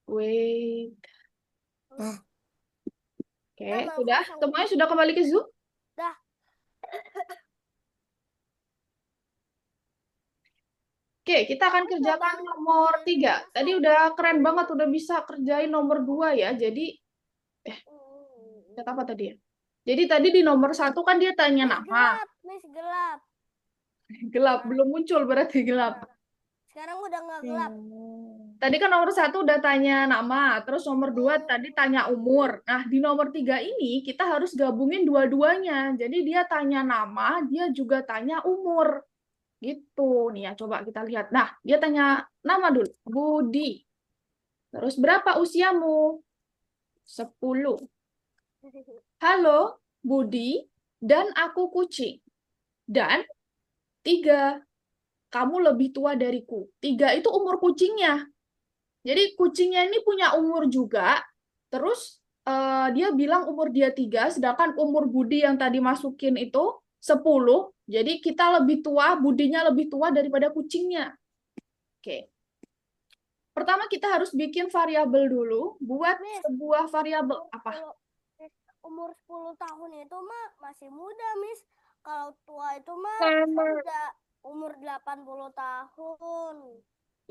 Wait.
Nah,
Oke,
tambah
sudah?
kosong.
Semuanya sudah kembali ke Zoom?
Dah.
Oke, kita akan kerjakan nomor 3. Tadi udah keren banget, udah bisa kerjain nomor 2 ya. Jadi, lihat apa tadi ya? Jadi tadi di nomor 1 kan dia tanya
Miss
nama.
gelap, Miss gelap.
Gelap, belum muncul berarti gelap.
Sekarang udah nggak gelap.
Tadi kan nomor 1 udah tanya nama, terus nomor 2 tadi tanya umur. Nah, di nomor 3 ini kita harus gabungin dua-duanya. Jadi dia tanya nama, dia juga tanya umur. Gitu nih ya, coba kita lihat. Nah, dia tanya nama dulu, Budi. Terus berapa usiamu? 10. Halo, Budi, dan aku kucing. Dan 3, kamu lebih tua dariku. 3 itu umur kucingnya. Jadi kucingnya ini punya umur juga, terus dia bilang umur dia 3, sedangkan umur Budi yang tadi masukin itu 10. Jadi kita lebih tua, Budinya lebih tua daripada kucingnya. Oke. Pertama kita harus bikin variabel dulu. Buat
Miss,
sebuah variabel apa?
umur 10 tahun itu mah masih muda, Miss. Kalau tua itu mah udah umur 80 tahun.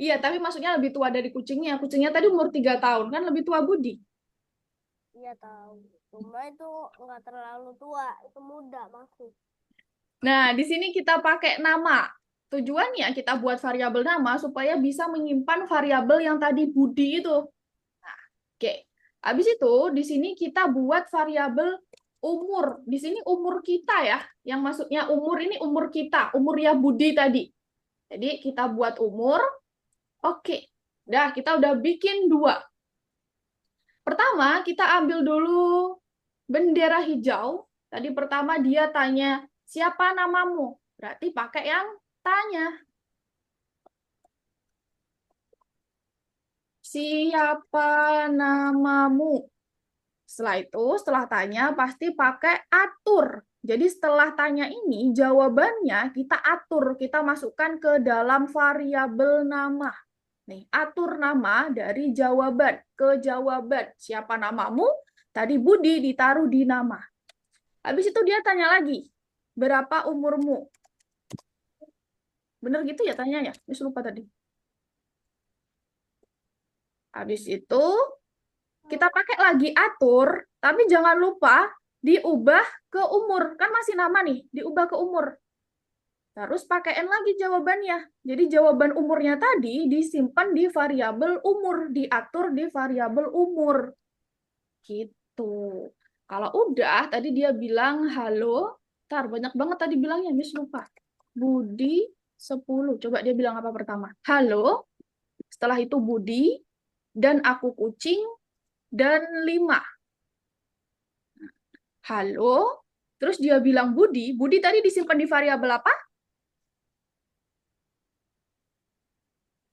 Iya, tapi maksudnya lebih tua dari kucingnya. Kucingnya tadi umur 3 tahun, kan lebih tua Budi.
Iya tahu. Cuma itu nggak terlalu tua, itu muda masih.
Nah, di sini kita pakai nama. Tujuannya kita buat variabel nama supaya bisa menyimpan variabel yang tadi Budi itu. Nah, oke. Habis itu di sini kita buat variabel umur. Di sini umur kita ya. Yang maksudnya umur ini umur kita, umurnya Budi tadi. Jadi kita buat umur. Oke. Dah, kita udah bikin 2. Pertama, kita ambil dulu bendera hijau. Tadi pertama dia tanya, siapa namamu? Berarti pakai yang tanya. Siapa namamu? Setelah itu, setelah tanya, pasti pakai atur. Jadi setelah tanya ini, jawabannya kita atur. Kita masukkan ke dalam variabel nama. Nih, atur nama dari jawaban ke jawaban. Siapa namamu? Tadi Budi ditaruh di nama. Habis itu dia tanya lagi, berapa umurmu? Bener gitu ya tanyanya? Miss lupa tadi. Habis itu kita pakai lagi atur, tapi jangan lupa diubah ke umur. Kan masih nama nih, diubah ke umur. Terus pakaiin lagi jawabannya. Jadi jawaban umurnya tadi disimpan di variabel umur, diatur di variabel umur. Gitu. Kalau udah, tadi dia bilang halo. Ntar, banyak banget tadi bilangnya, Miss lupa. Budi 10. Coba dia bilang apa pertama? Halo. Setelah itu Budi, dan aku kucing, dan 5. Halo. Terus dia bilang Budi. Budi tadi disimpan di variabel apa?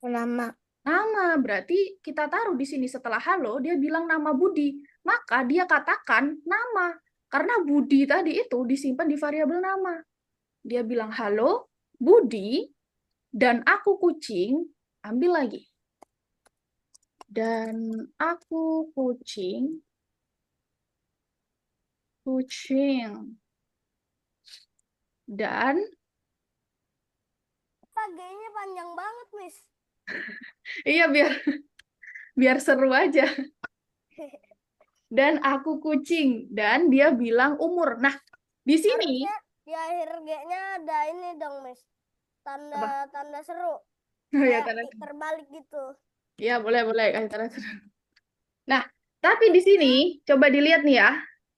Nama.
Nama. Berarti kita taruh di sini setelah halo, dia bilang nama Budi. Maka dia katakan nama. Karena Budi tadi itu disimpan di variabel nama. Dia bilang halo, Budi, dan aku kucing, ambil lagi. Dan aku kucing, dan
G-nya panjang banget, Miss.
iya biar seru aja. Dan aku kucing, dan dia bilang umur. Nah, di sini
Harusnya di akhir G-nya ada ini dong, Miss.
apa?
Tanda seru.
Oh ya,
Kayak terbalik gitu.
ya boleh kasih tanda seru. Nah, tapi di sini coba dilihat nih ya.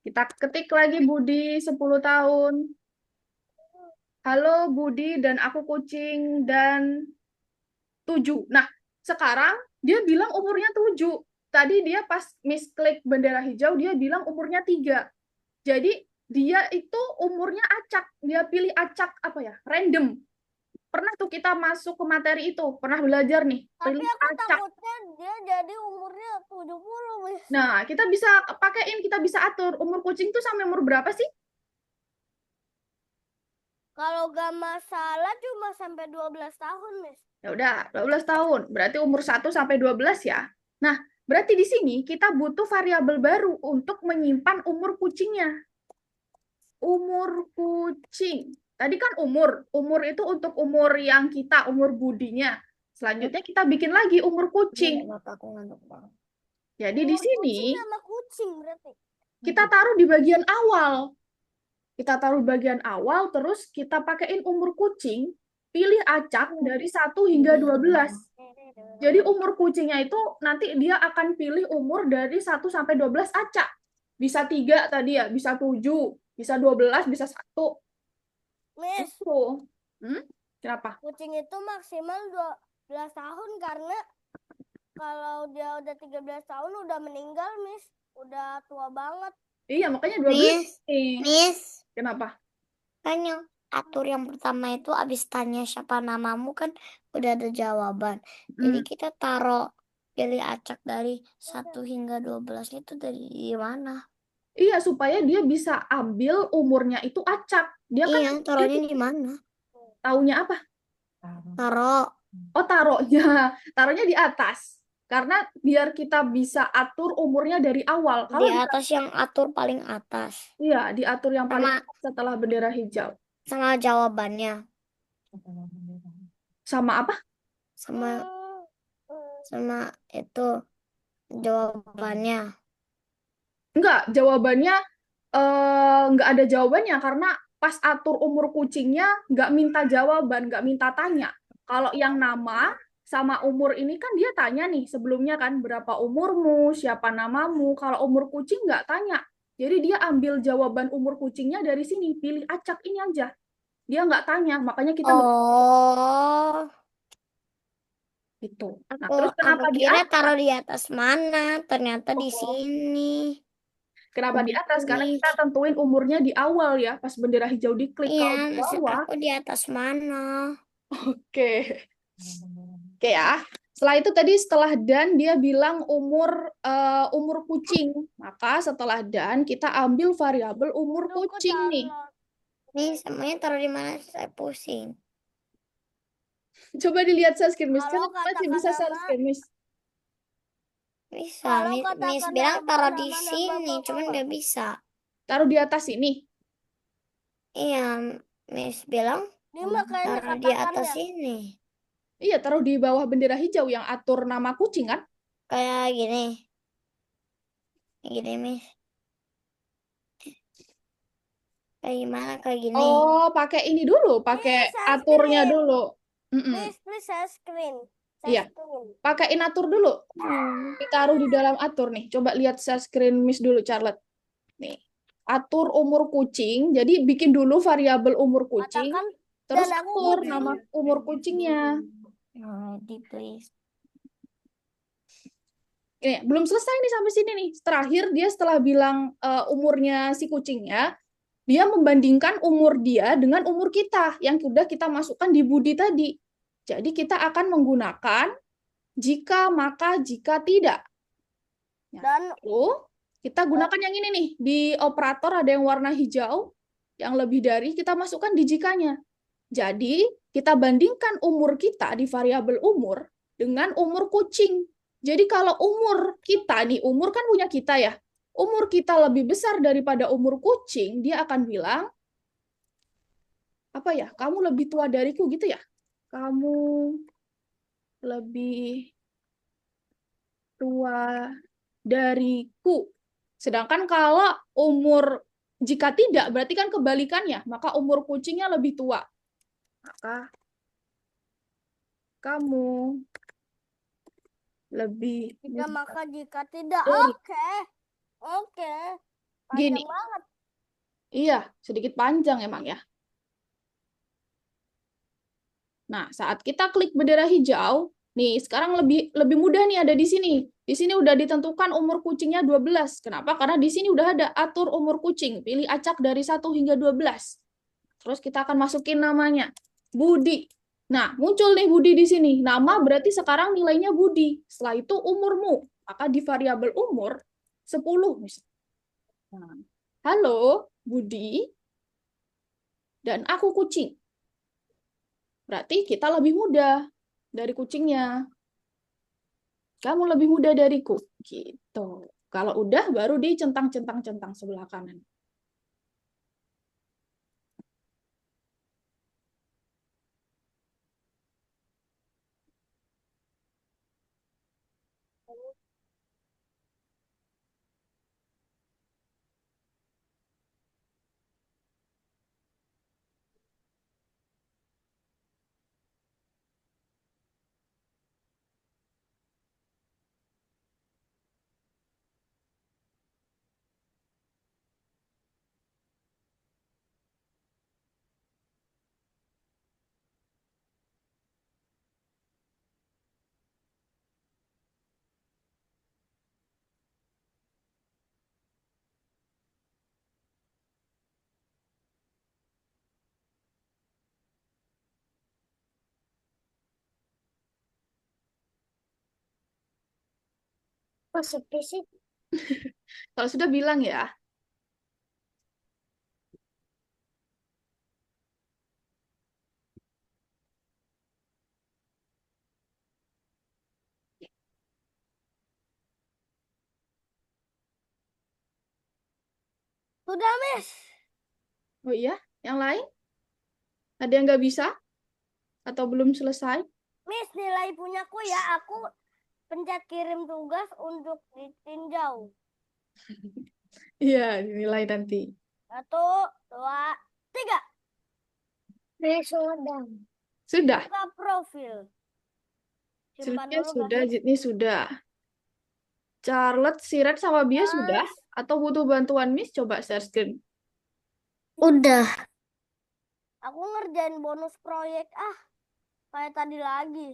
Kita ketik lagi Budi 10 tahun. Halo Budi dan aku kucing dan 7. Nah, sekarang dia bilang umurnya 7. Tadi dia pas misklik bendera hijau, dia bilang umurnya 3. Jadi dia itu umurnya acak. Dia pilih acak apa ya? Random. Pernah tuh kita masuk ke materi itu. Pernah belajar nih.
Tapi
Pilih
aku
acak.
takutnya dia jadi umurnya 70, Miss.
Nah, kita bisa pakaiin, kita bisa atur. Umur kucing tuh sampai umur berapa sih?
Kalau gak masalah cuma sampai 12 tahun, Miss.
Ya udah, 12 tahun. Berarti umur 1 sampai 12 ya. Nah, berarti di sini kita butuh variabel baru untuk menyimpan umur kucingnya. Umur kucing. Tadi kan umur. Umur itu untuk umur yang kita, umur Budinya. Selanjutnya kita bikin lagi umur kucing. Jadi di sini
Kucing sama kucing berarti.
kita taruh di bagian awal. Kita taruh bagian awal, terus kita pakaiin umur kucing, pilih acak dari 1 hingga 12. Jadi umur kucingnya itu nanti dia akan pilih umur dari 1 sampai 12 acak. Bisa 3 tadi ya, bisa 7, bisa 12, bisa 1.
Miss,
Itu. Kenapa?
kucing itu maksimal 12 tahun karena kalau dia udah 13 tahun udah meninggal, Miss. Udah tua banget.
Iya, makanya 12.
Miss,
Kenapa?
kan yang atur yang pertama itu abis tanya siapa namamu kan udah ada jawaban. Jadi kita taruh pilih acak dari 1 hingga 12 itu dari mana?
Iya, supaya dia bisa ambil umurnya itu acak. Dia kan
Iya, taruhnya di mana?
taunya apa?
Taruh
Oh, taruhnya. Taruhnya di atas. Karena biar kita bisa atur umurnya dari awal.
di
Kalau
atas yang atur paling atas.
iya, diatur yang paling
Sama
atas setelah bendera hijau.
sama jawabannya.
Sama apa?
Sama sama itu jawabannya.
Enggak, jawabannya enggak ada jawabannya karena pas atur umur kucingnya nggak minta jawaban, nggak minta tanya. Kalau yang nama sama umur ini kan dia tanya nih sebelumnya kan berapa umurmu, siapa namamu. Kalau umur kucing nggak tanya. Jadi dia ambil jawaban umur kucingnya dari sini, pilih acak ini aja. Dia nggak tanya, makanya kita nggak
Oh,
gitu. Nah,
aku
terus
aku
kenapa di
kira
atas?
taruh di atas mana? Ternyata di
Oh,
sini.
kenapa di atas? Karena
Miss.
kita tentuin umurnya di awal ya, pas bendera hijau diklik.
Iya,
Kalau di
maksud
bawah,
aku di atas mana?
oke. Oke ya. Setelah itu tadi setelah dan dia bilang umur kucing. Maka setelah dan kita ambil variabel umur
Aduh,
kucing nih.
Nih, semuanya taruh di mana? Saya pusing.
Coba dilihat share screen, Miss.
Kalau
Kan masih bisa
kata-kata
share
nama,
screen, Miss.
Bisa,
kalau
Miss
kata-kata
bilang taruh di
nama-nama
sini, cuman
bapak-bapak.
nggak bisa.
Taruh di atas ini.
Iya, Miss bilang
Dia makanya
taruh di atas
katakannya.
sini.
Iya, taruh di bawah bendera hijau yang atur nama kucing kan?
Kayak gini. Gini, Miss. Kayak gimana? Kayak gini.
Oh, pakai ini dulu, pakai
Ini share
aturnya
screen.
dulu. Mm-mm.
Please share screen.
Iya,
Share screen.
pakai atur dulu. Ditaruh di dalam atur nih. Coba lihat share screen Miss dulu, Charlotte. Nih, atur umur kucing. Jadi bikin dulu variabel umur kucing,
Katakan
terus
dan aku
atur
kucing.
nama umur kucingnya.
Ready, please.
Oke, belum selesai nih sampai sini nih. Terakhir dia setelah bilang umurnya si kucingnya, dia membandingkan umur dia dengan umur kita yang sudah kita masukkan di Budi tadi. Jadi kita akan menggunakan jika, maka, jika tidak.
Dan
Lalu kita gunakan yang ini nih. Di operator ada yang warna hijau, yang lebih dari kita masukkan di jikanya. Jadi kita bandingkan umur kita di variabel umur dengan umur kucing. Jadi kalau umur kita nih, umur kan punya kita ya. Umur kita lebih besar daripada umur kucing, dia akan bilang, apa ya, kamu lebih tua dariku gitu ya. Kamu lebih tua dariku. Sedangkan kalau umur jika tidak, berarti kan kebalikannya, maka umur kucingnya lebih tua. Maka kamu lebih
jika
muda
maka jika tidak.
dari
Oke. Oke.
gini.
Panjang banget.
Iya, sedikit panjang emang ya. Nah, saat kita klik bendera hijau, nih sekarang lebih mudah nih ada di sini. Di sini udah ditentukan umur kucingnya 12. Kenapa? Karena di sini udah ada atur umur kucing. Pilih acak dari 1 hingga 12. Terus kita akan masukin namanya. Budi. Nah, muncul nih Budi di sini. Nama berarti sekarang nilainya Budi. Setelah itu umurmu. Maka di variabel umur 10 misalnya. Nah, halo Budi dan aku kucing. Berarti kita lebih muda dari kucingnya. Kamu lebih muda dariku. Gitu. Kalau udah baru dicentang-centang-centang sebelah kanan.
Kok sepi sih?
Kalau sudah bilang ya.
Sudah, Miss.
Oh iya, yang lain? Ada yang nggak bisa? Atau belum selesai?
Miss, nilai punyaku ya. Aku pencet kirim tugas untuk ditinjau.
Iya, dinilai nanti.
1, 2, 3.
Sudah.
Sudah.
Buka profil. Simpan
Sylvia
dulu
sudah,
guys.
Jitni sudah. Charlotte, Siret, sama Bia sudah?
Mas,
Atau butuh bantuan Miss? Coba share screen.
Udah.
aku ngerjain bonus proyek. Kayak tadi lagi.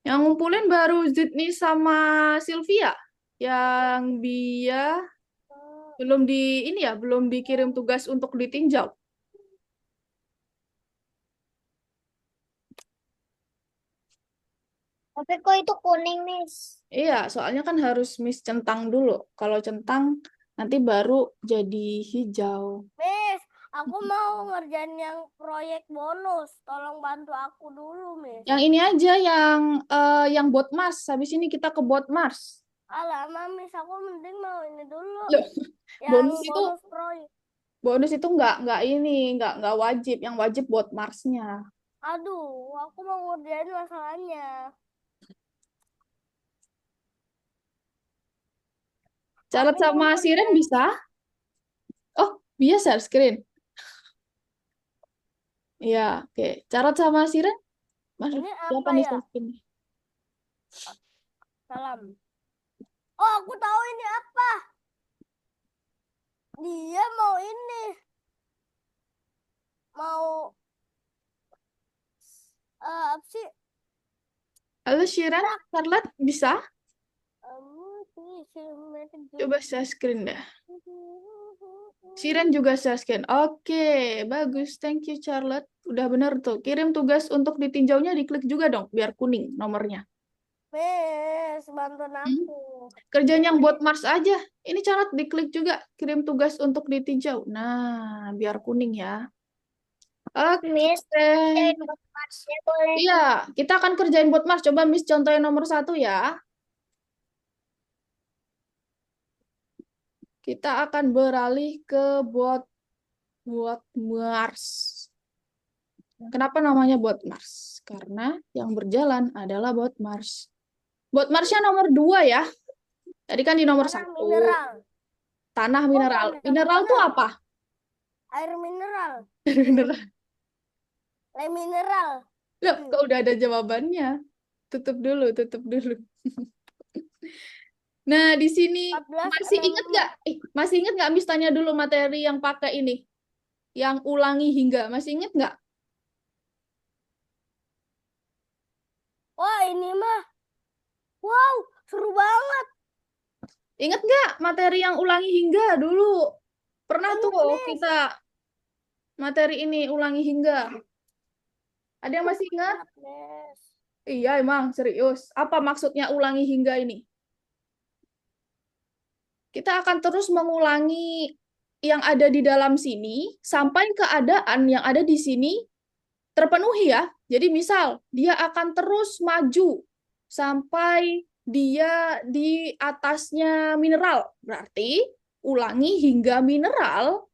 Yang ngumpulin baru Zidni sama Sylvia. Yang Bia belum belum dikirim tugas untuk ditinjau.
Tapi kok itu kuning, Miss?
Iya, soalnya kan harus Miss centang dulu. Kalau centang nanti baru jadi hijau.
Miss, aku mau ngerjain yang proyek bonus. Tolong bantu aku dulu, Miss.
Yang ini aja yang bot Mars. Habis ini kita ke bot Mars.
Alamak, Miss, aku mending mau ini dulu.
Loh,
Yang
bonus itu
bonus proyek.
bonus itu nggak wajib. Yang wajib bot Mars-nya.
Aduh, aku mau ngerjain masalahnya.
Charlotte
Tapi
sama
mau
Siren
ngerjain.
bisa? Oh, Bia share screen. Iya, oke. Charlotte sama Siren? Mas,
Ini
siapa
apa
nih
ya?
share screen?
Salam. Oh, aku tahu ini apa. Dia mau ini. Mau apa sih?
Halo Shiren, Charlotte bisa? Coba share screen dah. Shiren juga share screen. Oke, bagus. Thank you Charlotte. Udah bener tuh. Kirim tugas untuk ditinjaunya, diklik juga dong, biar kuning nomornya.
Miss, bantuin aku.
Kerjaan yang buat Mars aja. Ini Charlotte diklik juga. Kirim tugas untuk ditinjau. Nah, biar kuning ya. Oke.
Miss, kerjain buat Marsnya boleh.
Iya, kita akan kerjain buat Mars. Coba Miss contohin nomor 1 ya. Kita akan beralih ke buat Mars. Kenapa namanya buat Mars? Karena yang berjalan adalah buat Mars. Buat Marsnya nomor 2 ya. Tadi kan di nomor
Tanah
1.
mineral.
Tanah mineral.
Tanah
Mineral tuh
mineral.
apa?
Air mineral.
Mineral.
Le mineral.
Loh, kok udah ada jawabannya? Tutup dulu, tutup dulu. Nah, di sini
14,
masih ingat nggak? Masih ingat nggak Miss tanya dulu materi yang pakai ini? Yang ulangi hingga. Masih ingat nggak?
Wah, ini mah. Wow, seru banget.
Ingat nggak materi yang ulangi hingga dulu? Pernah
Ingat,
tuh
Miss.
kita materi ini ulangi hingga. Ada yang masih ingat?
Ingat, Miss.
Iya, emang serius. Apa maksudnya ulangi hingga ini? Kita akan terus mengulangi yang ada di dalam sini sampai keadaan yang ada di sini terpenuhi ya. Jadi misal dia akan terus maju sampai dia di atasnya mineral. Berarti ulangi hingga mineral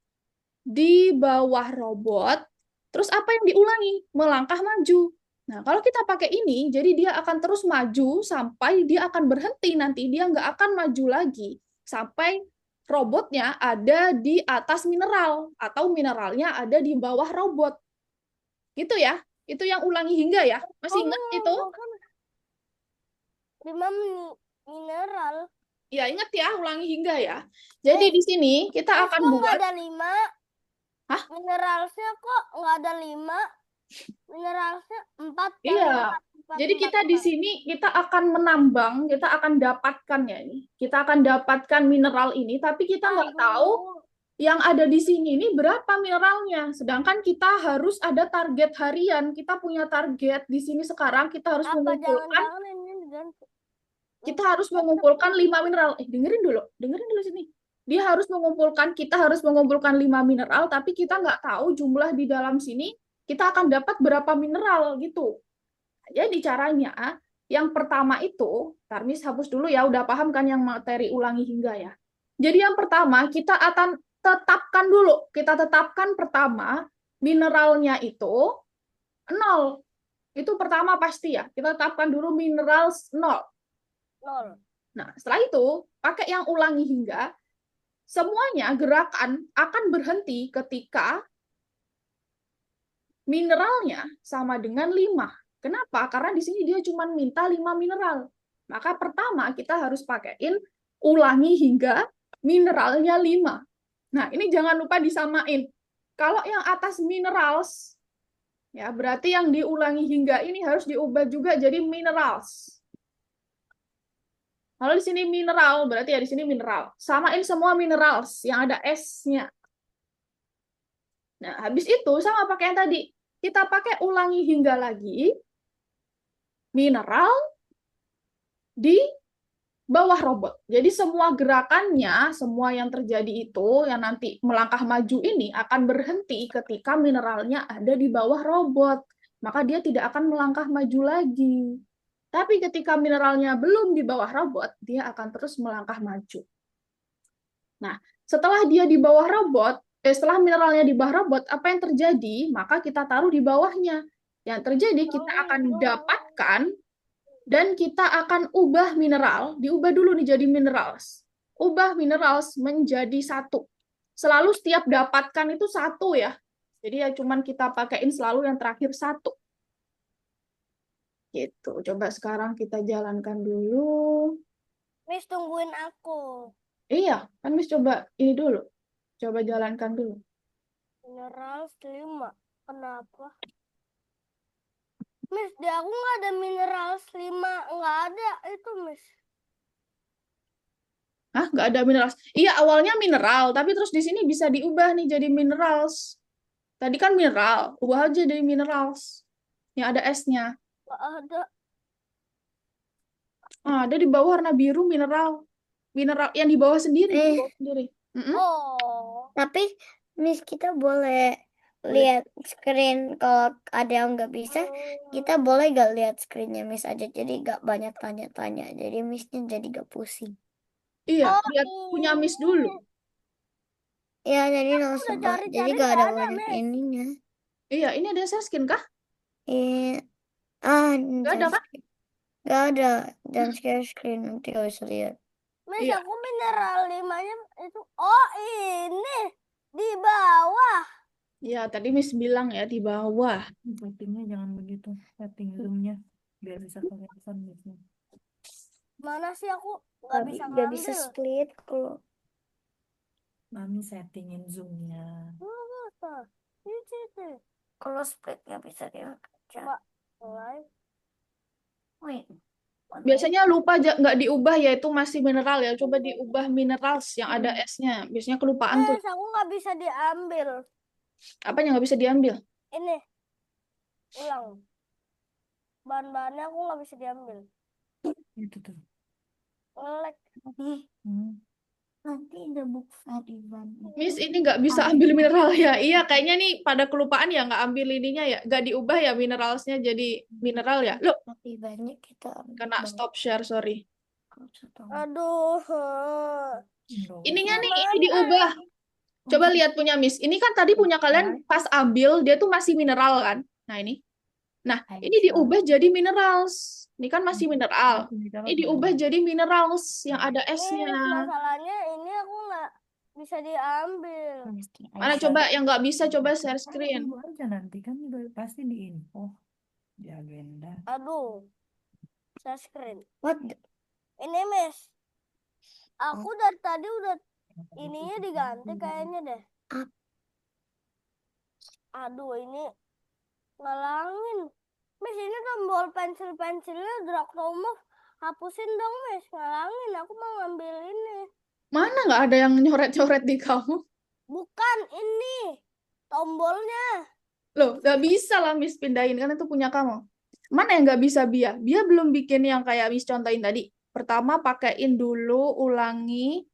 di bawah robot. Terus apa yang diulangi? Melangkah maju. Nah, kalau kita pakai ini, jadi dia akan terus maju sampai dia akan berhenti nanti. Dia nggak akan maju lagi sampai robotnya ada di atas mineral atau mineralnya ada di bawah robot. Gitu ya. Itu yang ulangi hingga ya. Masih ingat itu?
5 mineral.
Ya, ingat ya, ulangi hingga ya. Jadi di sini kita akan
Kok
buat
nggak ada 5?
Hah?
Mineralnya kok nggak ada 5? Mineralnya 4 kan?
Iya.
4,
Jadi
4,
kita
4.
di sini kita akan menambang, kita akan dapatkan ya ini. Kita akan dapatkan mineral ini, tapi kita nggak tahu yang ada di sini ini berapa mineralnya. Sedangkan kita harus ada target harian. Kita punya target di sini sekarang kita harus
Apa
mengumpulkan
jangan-jangan ini diganti?
kita harus mengumpulkan 5 mineral. Dengerin dulu sini. Kita harus mengumpulkan 5 mineral, tapi kita nggak tahu jumlah di dalam sini kita akan dapat berapa mineral gitu. Jadi caranya, yang pertama itu, Tarmis hapus dulu ya, udah paham kan yang materi ulangi hingga ya. Jadi yang pertama, kita akan kita tetapkan pertama, mineralnya itu 0. Itu pertama pasti ya, kita tetapkan dulu mineral 0.
0.
Nah, setelah itu, pakai yang ulangi hingga, semuanya gerakan akan berhenti ketika mineralnya sama dengan 5. Kenapa? Karena di sini dia cuma minta 5 mineral. Maka pertama kita harus pakaiin ulangi hingga mineralnya 5. Nah, ini jangan lupa disamain. Kalau yang atas minerals, ya berarti yang diulangi hingga ini harus diubah juga jadi minerals. Kalau di sini mineral, berarti ya di sini mineral. Samain semua minerals yang ada S-nya. Nah, habis itu sama pakai yang tadi. Kita pakai ulangi hingga lagi, mineral di bawah robot. Jadi semua gerakannya, semua yang terjadi itu, yang nanti melangkah maju ini akan berhenti ketika mineralnya ada di bawah robot. Maka dia tidak akan melangkah maju lagi. Tapi ketika mineralnya belum di bawah robot, dia akan terus melangkah maju. Nah, setelah dia di bawah robot, setelah mineralnya di bawah robot, apa yang terjadi? Maka kita taruh di bawahnya. Yang terjadi, kita akan dapatkan dan kita akan ubah mineral, diubah dulu nih jadi minerals. Ubah minerals menjadi 1. Selalu setiap dapatkan itu 1 ya. Jadi ya cuman kita pakaiin selalu yang terakhir 1. Gitu. Coba sekarang kita jalankan dulu.
Miss, tungguin aku.
Iya, kan Miss coba ini dulu. Coba jalankan dulu.
Mineral 5. Kenapa? Miss, di aku nggak ada mineral 5. Nggak ada itu, Miss.
Hah, nggak ada minerals. Iya, awalnya mineral, tapi terus di sini bisa diubah nih jadi minerals. Tadi kan mineral, ubah aja jadi minerals. Yang ada S-nya.
Nggak ada.
Ada di bawah warna biru mineral. Mineral yang di bawah sendiri. Di bawah sendiri.
Oh.
Tapi Miss kita boleh lihat screen. Kalau ada yang nggak bisa, kita boleh gak lihat screennya Miss aja. Jadi gak banyak tanya-tanya. Jadi Missnya jadi gak pusing.
Iya, lihat punya Miss dulu.
Ya, jadi langsung jadi gak ada banyak
Miss.
ininya.
Iya, ini ada share screen kah? Nggak ada kan?
Gak ada. Dan share screen nanti gak bisa lihat.
Miss,
Iya.
aku mineral 5-nya itu. Oh, ini di bawah.
Ya, tadi Miss bilang ya di bawah.
Settingnya jangan begitu, setting zoomnya biar bisa kelihatan Missnya.
Mana sih aku nggak bisa
Gak
ngambil.
bisa split kalau
Mami settingin zoomnya.
kalau split gak bisa dia kerja.
Coba mulai.
Wait.
Biasanya lupa nggak diubah ya, itu masih mineral ya. Coba diubah minerals yang ada S-nya. Biasanya kelupaan tuh.
Miss, aku nggak bisa diambil.
Apanya nggak bisa diambil?
Ini ulang. Bahan-bahannya aku nggak bisa diambil.
Itu tuh.
Ngelek.
Nanti ada buku Ivan.
Miss ini nggak bisa ambil mineral ya. Iya, kayaknya nih pada kelupaan ya nggak ambil ininya ya. Nggak diubah ya mineralsnya jadi mineral ya. Loh,
Tapi banyak kita
kena stop share, sorry.
Aduh.
Ininya nih, ini diubah. Coba lihat punya Miss. Ini kan tadi punya kalian pas ambil, dia tuh masih mineral kan. Nah ini. Nah, ini diubah jadi minerals. Ini kan masih mineral. Ini diubah jadi minerals yang ada
Miss,
S-nya.
masalahnya ini aku nggak bisa diambil.
Mana coba yang nggak bisa, coba share screen.
Tunggu aja nanti kan juga pasti di info di agenda.
Aduh. Share screen.
What?
Ini Miss. Aku dari tadi udah ininya diganti kayaknya deh. Aduh, ini ngalangin. Miss, ini tombol pensil-pensilnya drag to move. Hapusin dong, Miss. Ngalangin. Aku mau ngambil ini.
Mana nggak ada yang nyoret-nyoret di kamu?
Bukan ini. Tombolnya.
Loh, nggak bisa lah Miss pindahin, kan itu punya kamu. Mana yang nggak bisa Bia? Bia belum bikin yang kayak Miss contohin tadi. Pertama pakein dulu, ulangi.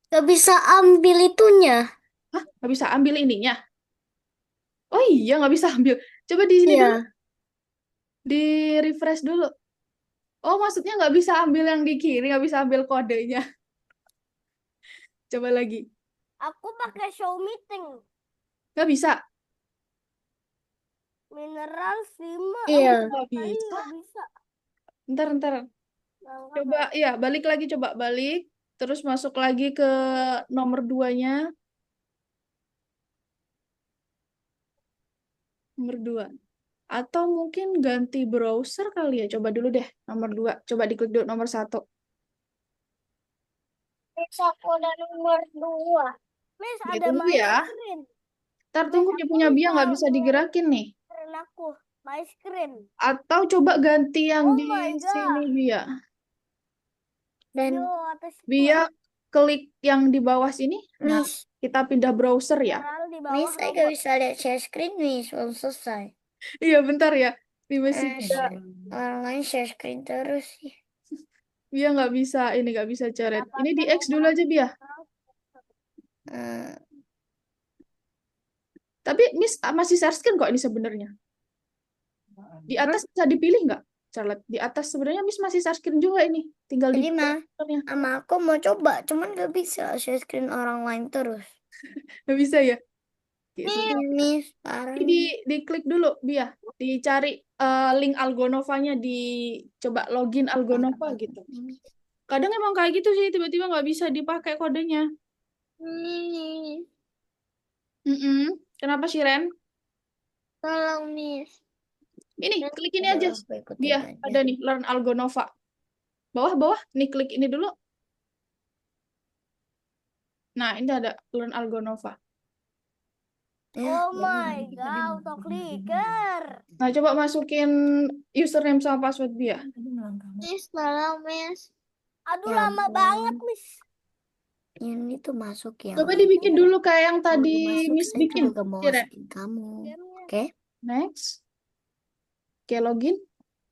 Gak bisa ambil itunya.
Hah, nggak bisa ambil ininya. Oh iya, nggak bisa ambil. Coba di sini dulu,
Iya.
di refresh dulu. Oh, maksudnya nggak bisa ambil yang di kiri, nggak bisa ambil kodenya. Coba lagi.
Aku pakai show meeting.
Nggak bisa.
Mineral 5.
Iya.
Nggak
Tadi
bisa.
nggak bisa.
Ntar.
Langkah
Coba,
nggak?
ya, balik lagi, coba balik. Terus masuk lagi ke nomor 2-nya. Nomor 2. Atau mungkin ganti browser kali ya. Coba dulu deh, nomor 2. Coba diklik dulu nomor 1.
Miss, aku udah nomor 2. Miss,
Ya,
ada
tunggu
my
ya.
screen.
Ntar
Miss,
tunggu, dia
aku
punya Bia
bisa
nggak bisa digerakin nih.
screen aku. My screen.
Atau coba ganti yang
Oh
di
my
sini,
god.
Bia.
Dan
Yo, atas itu.
Bia klik yang di bawah sini. Nah,
Miss,
kita pindah browser ya.
Mineral di bawah
Miss, saya gak
robot.
bisa lihat share screen, Miss. Belum selesai.
Iya, bentar ya. Ini masih
Eh,
bisa.
orang lain share screen terus sih.
Bia nggak bisa, ini nggak bisa coret. Ini di
Dapatkan
X dulu aja, Bia.
Eh,
Tapi Miss masih share screen kok ini sebenarnya. Di atas bisa dipilih nggak, Charlotte? Di atas sebenarnya Miss masih share screen juga ini. Tinggal
Jadi
dipilih
mah,
browsernya.
sama aku mau coba, cuman gak bisa share screen orang lain terus.
Nggak bisa ya? Oke, sebentar.
Miss, parah.
Diklik dulu, Bia. Dicari link Algonovanya, coba login Algonova gitu.
Miss.
Kadang emang kayak gitu sih, tiba-tiba nggak bisa dipakai kodenya.
Miss,
Kenapa sih, Ren?
tolong Miss.
Ini, klik ini aja.
Udah, aku ikutin
Bia,
aja.
ada nih, Learn Algonova. Bawah, nih klik ini dulu. Nah, ini ada Learn Algonova.
Ya,
Oh
jadi
my god, auto clicker.
Nah, coba masukin username sama password Bia.
Tadi melangkah.
Miss, tolong Miss.
Aduh,
Ya
lama
ampun.
banget, Miss.
Ini tuh masuk ya.
Coba dibikin dulu kayak yang
Kalau
tadi
masuk,
Miss
saya
bikin.
juga mau
Iya, Ren.
masukin kamu.
Gamenya.
Oke?
Next. Oke, login.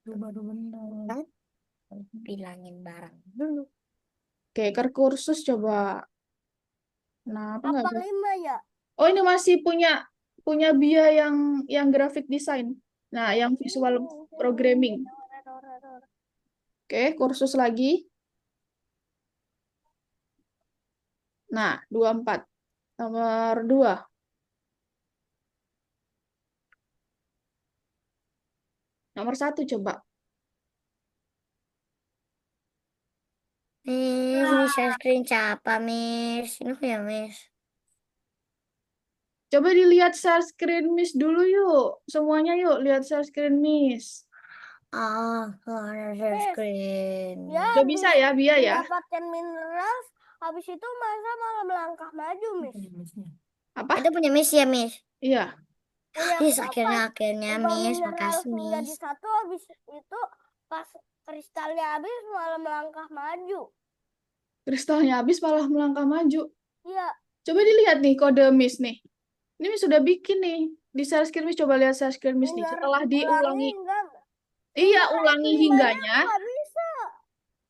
Baru bentar.
Bilangin barang dulu.
Oke, ke kursus coba. Nah, apa nggak
Apa
ada?
5 ya?
Oh, ini masih punya Bia yang graphic design. Nah, yang visual programming. Oke, kursus lagi. Nah, 24. Nomor 2. Nomor 1 coba.
Miss, share screen siapa, Miss? Ini ya, Miss.
Coba dilihat share screen Miss dulu yuk. Semuanya yuk, lihat share screen Miss.
Ah, nggak ada share
Miss,
screen.
ya
Udah bisa ya, Bia ya?
mendapatkan mineral, habis itu masa malah melangkah maju, Miss.
Missnya.
Apa?
Itu punya Miss ya, Miss?
Iya.
Punya
Miss,
apa?
akhirnya,
Ubah
Miss.
mineral
Makasih,
menjadi
Miss.
1, habis itu pas kristalnya habis malah melangkah maju.
Kristalnya habis malah melangkah maju.
Iya,
Coba dilihat nih kode Miss nih. Ini Miss sudah bikin nih. Di share screen Miss, coba lihat share screen Miss nih. Setelah
ulangi
diulangi.
enggak.
Iya,
Enggak,
ulangi
itu
hingganya.
nggak bisa.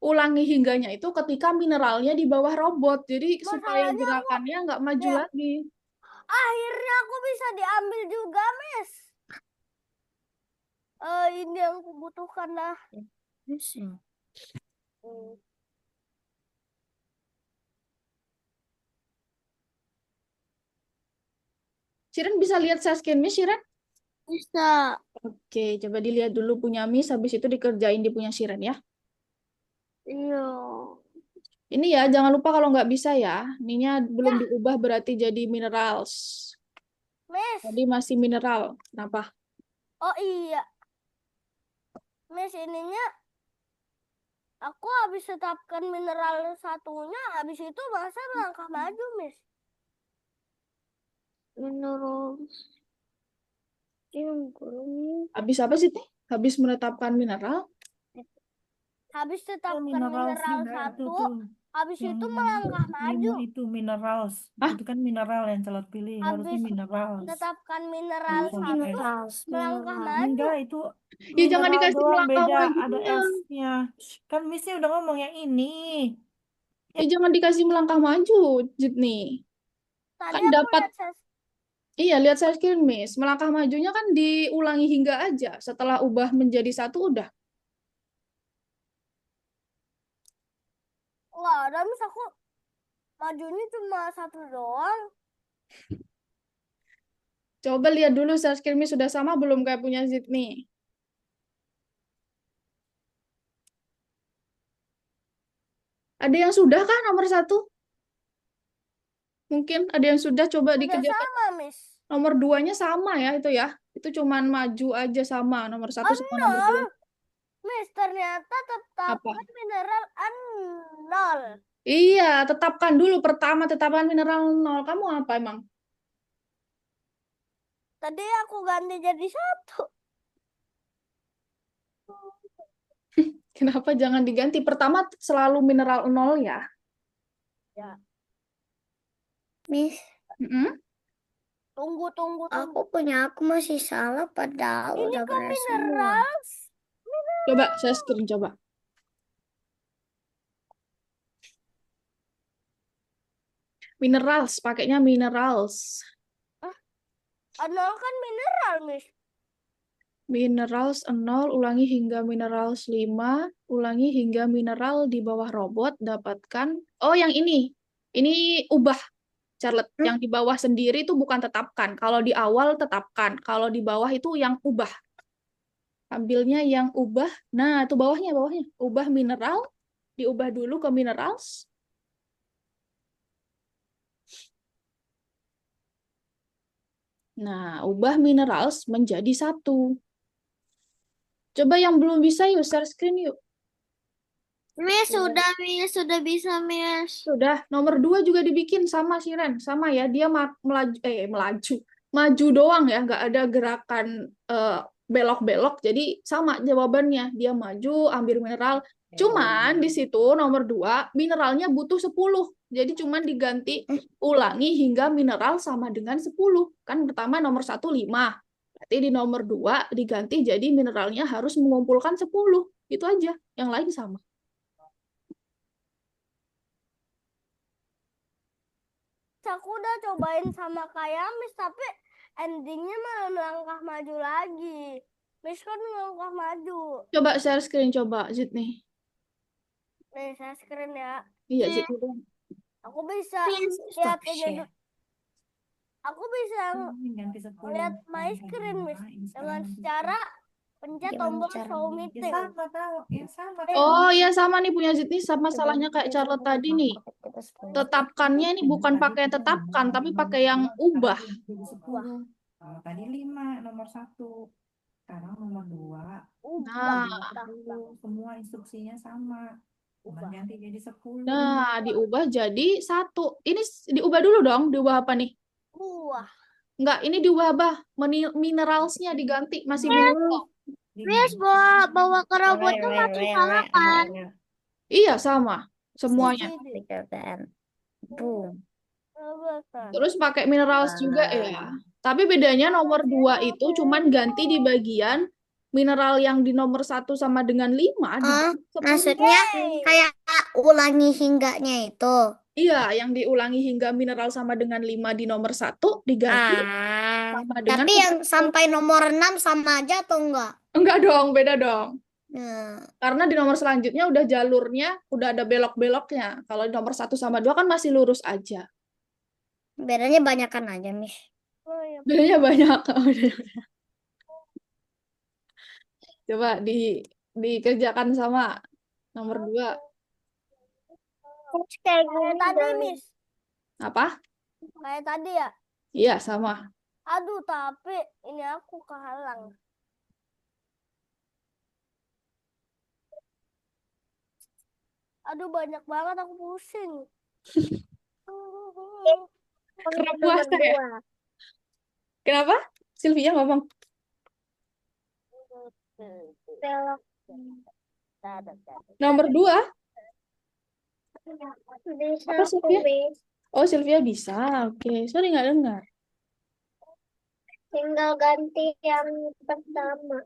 Ulangi hingganya itu ketika mineralnya di bawah robot. Jadi supaya
Masalahnya
gerakannya nggak maju
ya,
lagi.
akhirnya aku bisa diambil juga, Miss. Ini yang kubutuhkan lah.
Miss ya.
Shiren bisa lihat share screen Miss, Shiren?
Bisa.
Oke, coba dilihat dulu punya Miss, habis itu dikerjain di punya Shiren ya.
Iya.
Ini ya, jangan lupa kalau nggak bisa ya. Ininya belum diubah berarti jadi minerals.
Miss.
Tadi masih mineral. Kenapa?
Oh iya. Miss, ininya aku habis tetapkan mineral satunya, habis itu masa melangkah maju, Miss.
Mineral.
Habis apa sih, Teh? Habis menetapkan mineral?
Habis tetapkan
mineral
mineral
juga itu
1,
tuh.
Habis
Yang
itu melangkah maju.
itu minerals.
Hah?
Itu kan mineral yang Charlotte pilih. Harusnya
Habis
minerals.
tetapkan mineral
Bukan
satu.
S.
Minerals,
Melangkah
mineral.
maju.
Enggak, itu
Ya jangan
mineral
dikasih
doang
melangkah
beda. Ada
majunya.
S-nya. Kan Missnya udah ngomong yang ini.
Ya jangan dikasih melangkah maju, Jitni.
Tadi
Kan
aku
dapat,
lihat ses.
iya lihat share screen, Miss. Melangkah majunya kan diulangi hingga aja. Setelah ubah menjadi satu udah.
Nggak ada, Miss. Aku majunya cuma satu doang.
Coba lihat dulu share screen Miss sudah sama belum kayak punya Jitni. Ada yang sudah kah nomor satu? Mungkin ada yang sudah coba
Udah
dikerjakan.
sama, Miss.
Nomor duanya sama ya itu ya. Itu cuman maju aja sama. Nomor satu sama nomor dua.
Nol. Miss, ternyata
Apa?
tetapkan mineral nol.
Iya, tetapkan dulu. Pertama tetapkan mineral 0. Kamu apa emang?
Tadi aku ganti jadi satu.
Kenapa jangan diganti? Pertama selalu mineral 0 ya.
Ya.
Miss,
Mm-mm.
Tunggu.
aku masih salah padahal
Ini
udah
kok
beres semua.
minerals?
Coba saya screen coba. Minerals, pakainya minerals.
Nol kan mineral, Miss.
Minerals 0, ulangi hingga minerals 5, ulangi hingga mineral di bawah robot, dapatkan. Oh, yang ini. Ini ubah, Charlotte. Yang di bawah sendiri itu bukan tetapkan. Kalau di awal tetapkan. Kalau di bawah itu yang ubah. Ambilnya yang ubah. Nah, itu bawahnya. Ubah mineral. Diubah dulu ke minerals. Nah, ubah minerals menjadi 1. Coba yang belum bisa yuk, share screen yuk.
Miss, sudah bisa, Miss.
Sudah, nomor 2 juga dibikin sama si Ren. Sama ya, dia melaju. Maju doang ya, nggak ada gerakan belok-belok. Jadi sama jawabannya. Dia maju, ambil mineral. Cuman di situ nomor 2, mineralnya butuh 10. Jadi cuman diganti ulangi hingga mineral sama dengan 10. Kan pertama nomor 1 5. Berarti di nomor 2 diganti jadi mineralnya harus mengumpulkan 10. Itu aja. Yang lain sama.
Aku udah cobain sama kayak Miss, tapi endingnya malah melangkah maju lagi. Miss kan melangkah maju.
Coba share screen, coba Zidni.
Nih, saya screen ya.
Iya, Zidni doang.
Aku bisa
Miss,
lihat
stop
aja
share.
dulu. Aku bisa
Ganti 10.
lihat my screen, Miss, dengan cara pencet
Gimana
tombol
cara
show
ini?
Ya
meeting.
sama tahu. Ya sama
Oh iya sama nih punya Zidni sama salahnya kayak Charlotte tadi nih. Tetapkannya ini bukan pakai tetapkan tapi pakai yang ubah.
10. Kalau tadi 5 nomor 1. Sekarang nomor 2.
Ubah.
Semua instruksinya sama. Cuma ganti jadi 10.
Nah, diubah jadi 1. Ini diubah dulu dong, diubah apa nih?
Buah.
Enggak, ini diubah apa? Mineralsnya diganti, masih mineral.
Miss, bawa ke robotnya masih salah kan?
Iya, sama. Semuanya.
Bigger than. Boom.
Terus pakai minerals juga ya. Tapi bedanya nomor 2 itu cuman ganti di bagian mineral yang di nomor 1 sama dengan 5
Oh,
diganti 10.
maksudnya kayak ulangi hingganya itu.
Iya, yang diulangi hingga mineral sama dengan 5 di nomor 1 diganti sama dengan
Tapi yang sampai nomor 6 sama aja atau enggak?
enggak dong, beda dong.
Nah,
Karena di nomor selanjutnya udah jalurnya udah ada belok-beloknya. Kalau di nomor 1 sama 2 kan masih lurus aja.
bedanya banyakan aja, Miss.
Bedanya banyak. Coba dikerjakan sama nomor 2.
Kayak tadi, Miss.
Apa?
Kayak tadi ya.
Iya, sama.
Aduh, tapi ini aku kehalang. Aduh, banyak banget, aku pusing.
Karena puasa ya? Kenapa? Sylvia ngomong. Nomor 2.
Bisa
Apa
aku,
Sylvia?
Miss.
Oh, Sylvia bisa. Oke, sorry nggak dengar.
Tinggal ganti yang pertama.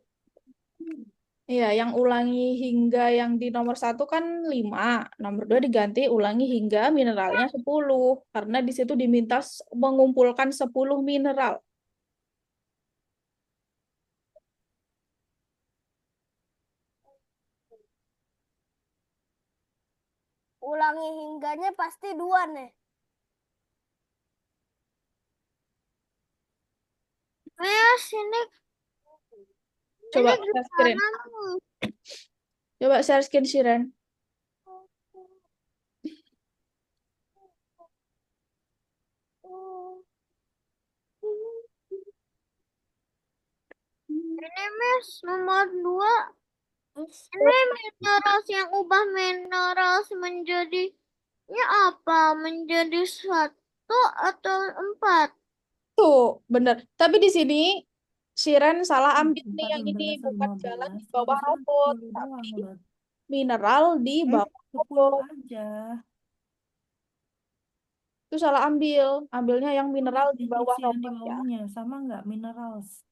Iya, yang ulangi hingga yang di nomor 1 kan 5. Nomor 2 diganti ulangi hingga mineralnya 10. Karena di situ diminta mengumpulkan 10 mineral.
Ulangi hingganya pasti 2 nih.
Miss, ini
Coba
ini
share screen.
gimana?
Coba share screen, Shiren.
Ini Miss, nomor 2. Ini mineral yang ubah mineral menjadi ini apa? Menjadi 1 atau 4?
Tuh, bener. Tapi di sini Shiren salah ambil nih
4
yang ini.
15
Bukan jalan di
15.
bawah
Harusnya
robot,
10
tapi
doang loh.
mineral di bawah
10
robot.
aja.
Itu salah ambil. Ambilnya yang mineral
Lihat
di bawah
instruksi yang di
robot ya.
bawahnya. Sama nggak minerals?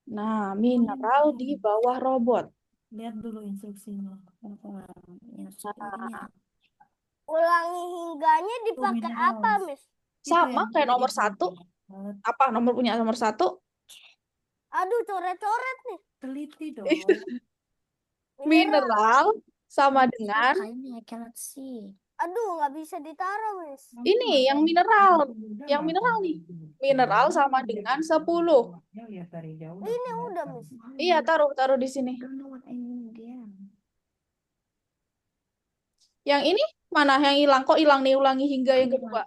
Nah, mineral di bawah robot.
Lihat dulu instruksinya. Apa yang ininya?
Nah,
Ulangi hingganya
Tuh,
dipakai apa,
minerals.
Miss?
Itu
sama
yang
kayak
tadi
nomor 1.
dibuat.
Apa nomor punya nomor 1?
Aduh, coret-coret nih.
Teliti dong.
Mineral.
Mineral sama dengan
Kayaknya I cannot see.
Aduh, nggak bisa ditaruh, Miss.
ini yang mineral. Yang mineral nih. Mineral sama dengan 10.
Ini udah, Miss.
Iya, taruh di sini.
I don't know what I mean again.
Yang ini mana yang hilang? Kok hilang nih ulangi hingga yang kedua?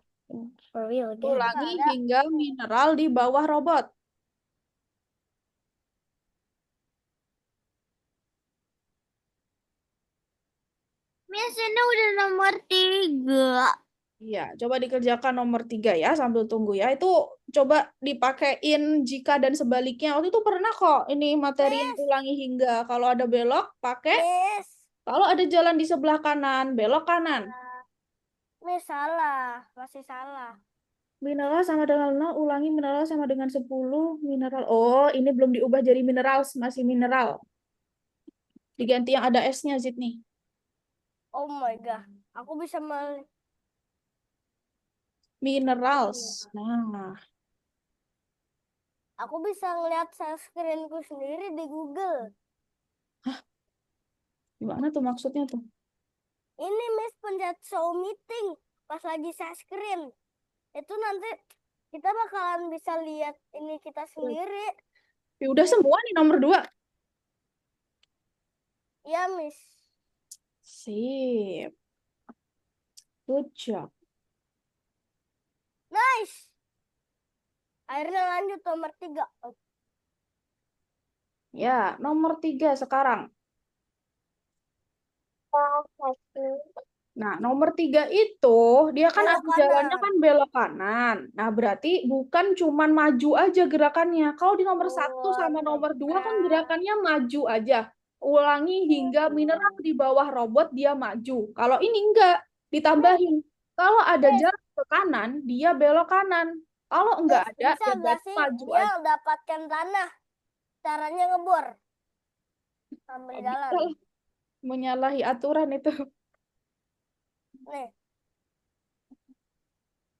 For real again.
Ulangi
Ada.
hingga mineral di bawah robot.
Miss, ini udah nomor 3.
Iya, coba dikerjakan nomor 3 ya sambil tunggu ya. Itu coba dipakein jika dan sebaliknya. Waktu itu pernah kok ini materi yang ulangi hingga. Kalau ada belok, pakai.
Miss.
Kalau ada jalan di sebelah kanan, belok kanan.
Miss, salah. Masih salah.
Mineral sama dengan 0, ulangi mineral sama dengan 10. Mineral. Oh, ini belum diubah jadi mineral, masih mineral. Diganti yang ada S-nya, Zidni.
Oh my God. Aku bisa
Minerals. Nah,
aku bisa ngeliat share screen-ku sendiri di Google.
gimana tuh maksudnya tuh?
Ini Miss pencet show meeting pas lagi share screen. Itu nanti kita bakalan bisa lihat ini kita sendiri.
Ya udah semua nih nomor 2.
Ya, Miss.
Sip. Good job.
Nice. Akhirnya lanjut nomor 3.
Ya, nomor 3 sekarang. Nah, nomor 3 itu, dia kan
Belok
ada jalannya
kanan.
kan belok kanan. Nah, berarti bukan cuman maju aja gerakannya. Kalau di nomor 1 sama nomor 2 kan gerakannya maju aja. Ulangi hingga mineral di bawah robot dia maju. Kalau ini enggak, ditambahin. Kalau ada
Miss,
jalan ke kanan, dia belok kanan. Kalau enggak
Miss,
ada,
bisa
ya
nggak
berarti
sih
maju
dia
aja.
dapatkan tanah? Caranya ngebor sambil
Nggak
jalan.
bisa lah. Menyalahi aturan itu.
Nih,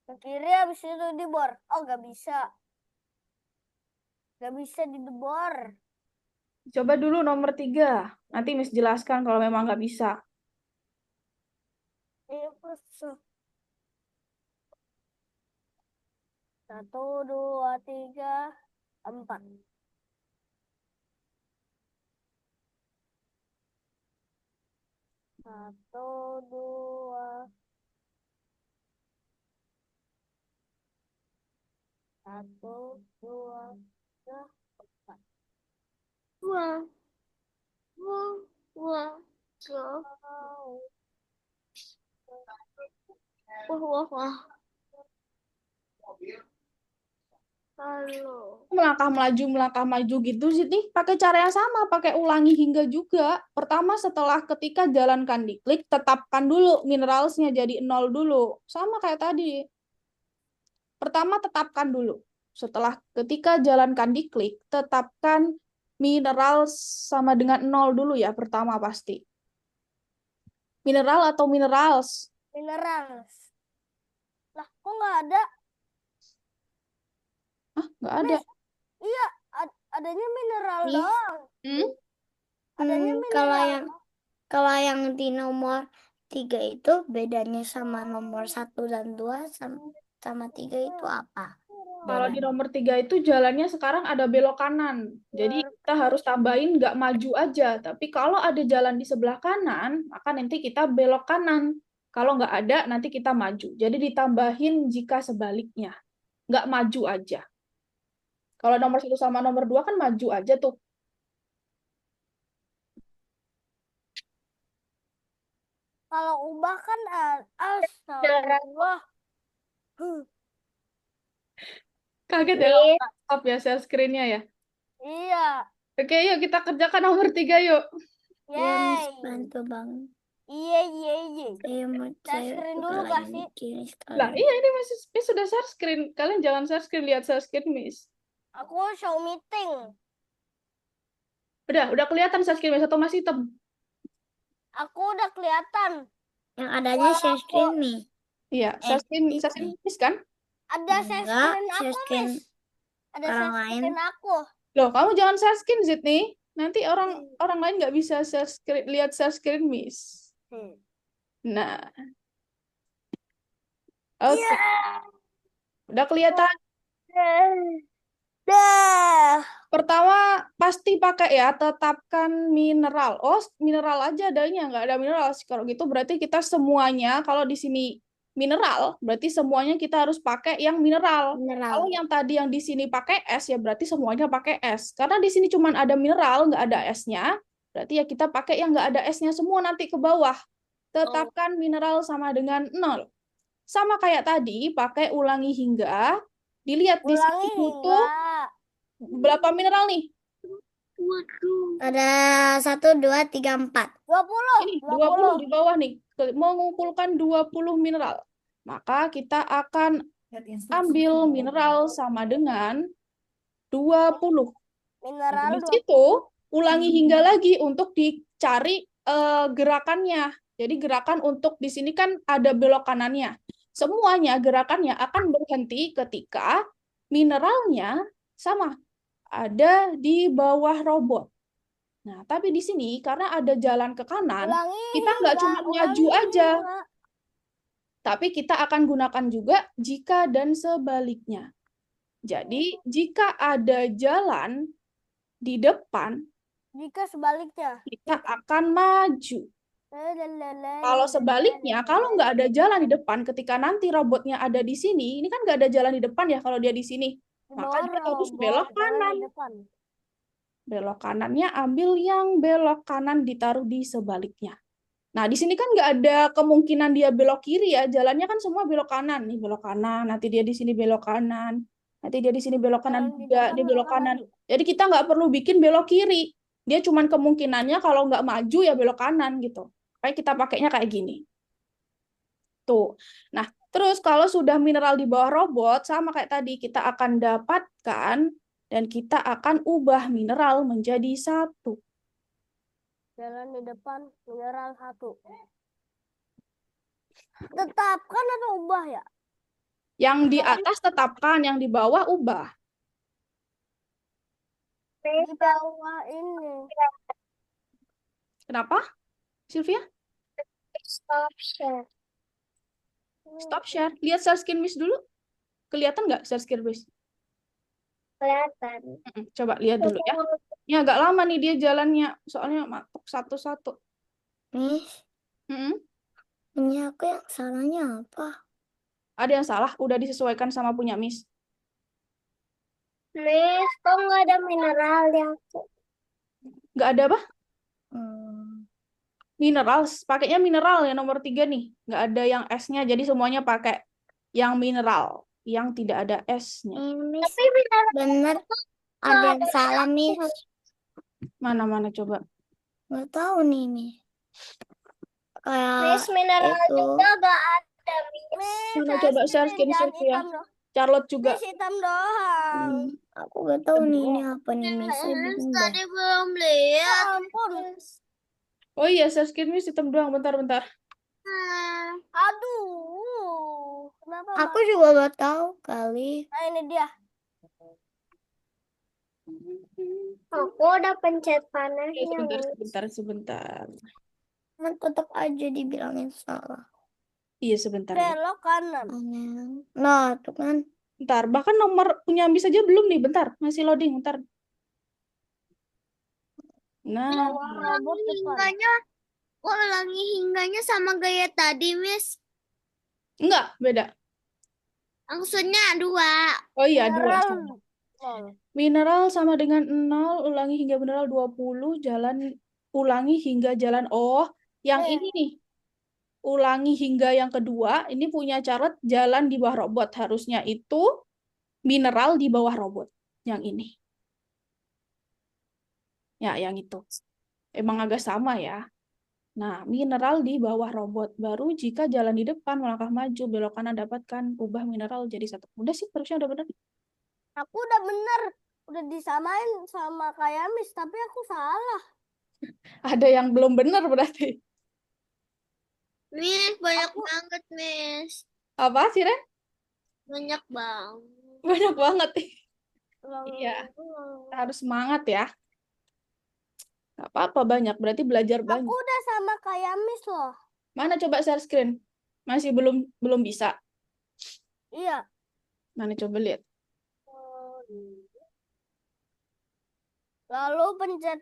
ke kiri habis itu dibor. Oh, nggak bisa. Nggak bisa dibor.
Coba dulu nomor 3. Nanti Miss jelaskan kalau memang nggak bisa.
Ini plus 1, 2, 3, 4. Satu, dua, satu, dua, tiga, empat.
Wah, wah, wah, wah, wah, wah, wah. Halo.
melangkah maju gitu sih nih, pakai cara yang sama, pakai ulangi hingga juga. Pertama setelah ketika jalankan diklik, tetapkan dulu mineralsnya jadi 0 dulu. Sama kayak tadi. Pertama tetapkan dulu. Setelah ketika jalankan diklik, tetapkan mineral sama dengan 0 dulu ya, pertama pasti. Mineral atau minerals?
Minerals. Lah, kok nggak ada?
Ah, nggak ada.
Iya, adanya mineral
Nih.
doang.
Hmm?
Adanya
Kalau
mineral.
kalau yang di nomor 3 itu bedanya sama nomor 1 dan 2 sama 3 itu apa?
Kalau di
Bedanya.
nomor 3 itu jalannya sekarang ada belok kanan. Jadi kita harus tambahin nggak maju aja. Tapi kalau ada jalan di sebelah kanan, maka nanti kita belok kanan. Kalau nggak ada, nanti kita maju. Jadi ditambahin jika sebaliknya. Nggak maju aja. Kalau nomor 1 sama nomor 2 kan maju aja tuh.
Kalau ubah kan astagfirullah.
Kaget ya, stop ya share screen-nya ya.
Iya.
Oke, yuk kita kerjakan nomor 3 yuk.
Ya, Miss,
Yeay.
bantu bang.
Iya.
Saya mau
Share screen dulu
juga
gak
lagi
sih?
mikirin
Lah,
sekarang.
iya ini Miss sudah share screen. Kalian jangan share screen, lihat share screen, Miss.
Aku show meeting.
Udah kelihatan share screen Miss atau masih hitam?
Aku udah kelihatan.
Yang adanya share screen nih.
Iya, share screen
itu.
Miss kan?
Ada share
Enggak,
screen
share
aku,
screen
Miss. Ada
orang
share
lain.
screen aku.
Loh, kamu jangan share screen, Zidni. Nanti orang lain nggak bisa share screen, lihat share screen, Miss. Nah, oke. Udah kelihatan.
Dah.
Pertama, pasti pakai ya, tetapkan mineral. Oh, mineral aja adanya, nggak ada mineral. Kalau gitu berarti kita semuanya, kalau di sini mineral, berarti semuanya kita harus pakai yang mineral. Kalau yang tadi yang di sini pakai S, ya berarti semuanya pakai S. Karena di sini cuma ada mineral, nggak ada S-nya, berarti ya kita pakai yang nggak ada S-nya semua nanti ke bawah. Tetapkan mineral sama dengan 0. Sama kayak tadi, pakai ulangi hingga. Dilihat di
Ulangi
sini
hingga.
butuh berapa mineral nih?
Ada 1, 2, 3, 4.
20.
Ini 20 di bawah nih. Mengumpulkan 20 mineral. Maka kita akan
Lihat instruksi.
ambil mineral sama dengan 20.
Mineral
Habis itu ulangi hingga lagi untuk dicari gerakannya. Jadi gerakan untuk di sini kan ada belok kanannya. Semuanya gerakannya akan berhenti ketika mineralnya sama ada di bawah robot. Nah, tapi di sini karena ada jalan ke kanan, kita nggak cuma maju aja, tapi kita akan gunakan juga jika dan sebaliknya. Jadi, jika ada jalan di depan,
jika sebaliknya.
kita akan maju. Kalau sebaliknya, kalau nggak ada jalan di depan, ketika nanti robotnya ada di sini, ini kan nggak ada jalan di depan ya kalau dia di sini. Maka dia harus belok kanan. Belok kanannya ambil yang belok kanan ditaruh di sebaliknya. Nah, di sini kan nggak ada kemungkinan dia belok kiri ya. Jalannya kan semua belok kanan. Nih belok kanan, nanti dia di sini belok kanan. Nanti dia di sini belok kanan juga, dia belok kanan. Jadi kita nggak perlu bikin belok kiri. Dia cuman kemungkinannya kalau nggak maju ya belok kanan gitu. Kayak kita pakainya kayak gini. Tuh. Nah, terus kalau sudah mineral di bawah robot, sama kayak tadi, kita akan dapatkan dan kita akan ubah mineral menjadi 1.
Jalan di depan, mineral 1. Tetapkan atau ubah ya?
Yang di atas tetapkan, yang di bawah ubah.
Di bawah ini.
Kenapa, Sylvia?
Stop share.
Stop share. Lihat share screen Miss dulu. Kelihatan nggak share screen Miss?
Kelihatan.
Coba lihat dulu ya. Ini agak lama nih dia jalannya. Soalnya matuk satu-satu.
Miss, ini aku yang salahnya apa?
Ada yang salah? Udah disesuaikan sama punya Miss.
Miss, kok nggak ada mineral yang
Nggak ada apa? Mineral. Pakainya mineral ya nomor 3 nih. Nggak ada yang S-nya. Jadi semuanya pakai yang mineral. yang tidak ada S-nya.
Miss, bener ada yang salah, Miss.
Mana coba.
Nggak tahu nih, Miss. Kayak
Miss, mineral
itu.
juga gak ada, Miss.
Mana coba share screen
Jangan
Sylvia.
hitam doang.
Charlotte juga.
Miss, hitam doang.
Aku nggak tahu nih ini apa nih, Miss. Saya bingung dah.
belum lihat. Ya ampun.
Oh iya, share screen Miss hitam doang. Bentar.
Aduh. Kenapa,
Aku
Mak?
juga nggak tahu kali.
Nah, ini dia.
Aku udah pencet
Ya,
panasnya.
sebentar.
Cuman tetap aja dibilangin salah.
Iya, sebentar ya.
Belok kanan.
Nah, tuh kan.
Bentar, bahkan nomor punya Miss aja belum nih. Bentar, masih loading. Bentar. Nah,
Robot depan.
Ulangi hingganya sama gaya tadi, Miss.
enggak, beda.
Maksudnya 2.
Oh iya, 2
Mineral.
sama. Mineral sama dengan 0, ulangi hingga mineral 20, ulangi hingga jalan. Oh, yang ini nih. Ulangi hingga yang kedua, ini punya Charlotte jalan di bawah robot. Harusnya itu mineral di bawah robot. Yang ini. Ya, yang itu. Emang agak sama ya. Nah, mineral di bawah robot. Baru jika jalan di depan, melangkah maju, belok kanan, dapatkan, ubah mineral jadi 1. Udah sih, harusnya udah benar.
Aku udah bener. Udah disamain sama kayak Miss, tapi aku salah.
Ada yang belum benar berarti.
Miss, banyak banget, Miss.
Apa sih, Ren?
Banyak banget.
Banyak banget.
Ulang,
Iya.
ulang.
Harus semangat ya. Gak apa-apa banyak, berarti belajar
Aku
banyak.
udah sama kayak Miss loh.
Mana coba share screen? Masih belum bisa.
Iya.
Mana coba lihat.
Lalu pencet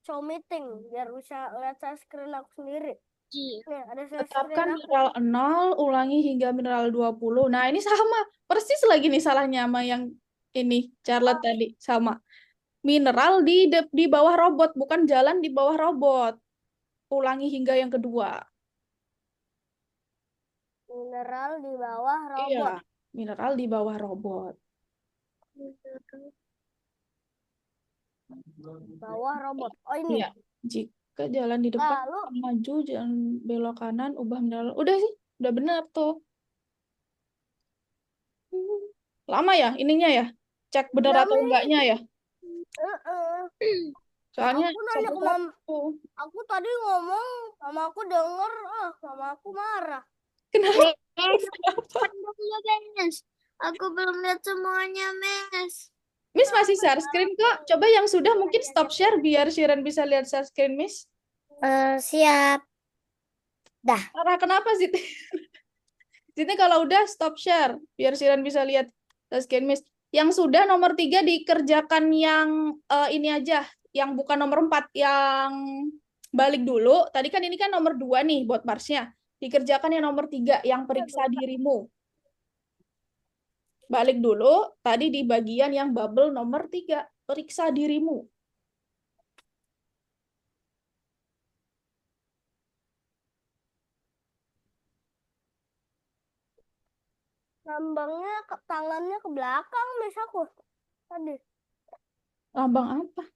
show meeting biar bisa lihat share screen aku sendiri. Nih, ada share screen
Tetapkan
aku.
mineral 0, ulangi hingga mineral 20. Nah, ini sama. Persis lagi nih salahnya sama yang ini, Charlotte tadi. Sama. Mineral di bawah robot, bukan jalan di bawah robot. Ulangi hingga yang kedua.
Mineral di bawah robot.
Iya, mineral di bawah robot.
Bawah robot. Oh ini.
Iya. Jika jalan di depan,
Lalu
maju, jalan belok kanan, ubah mineral. Udah sih, udah benar tuh. Lama ya ininya ya? Cek benar
Iya,
atau
Miss.
enggaknya ya? Soalnya
Aku nanya ke Mam.
satu-satu.
Aku tadi ngomong, sama aku denger, sama aku marah.
Kenapa?
Miss. Aku belum lihat semuanya, Miss.
Miss masih share screen kok. Coba yang sudah mungkin stop share biar Shiren bisa lihat share screen Miss.
Siap.
Karena kenapa sih? Jadi kalau udah stop share biar Shiren bisa lihat share screen Miss. Yang sudah nomor 3 dikerjakan yang ini aja, yang bukan nomor 4, yang balik dulu. Tadi kan ini kan nomor 2 nih buat Marsnya. Dikerjakan yang nomor 3, yang periksa dirimu. Balik dulu, tadi di bagian yang bubble nomor 3, periksa dirimu.
Lambangnya tangannya ke belakang, Miss aku. Tadi.
Lambang apa?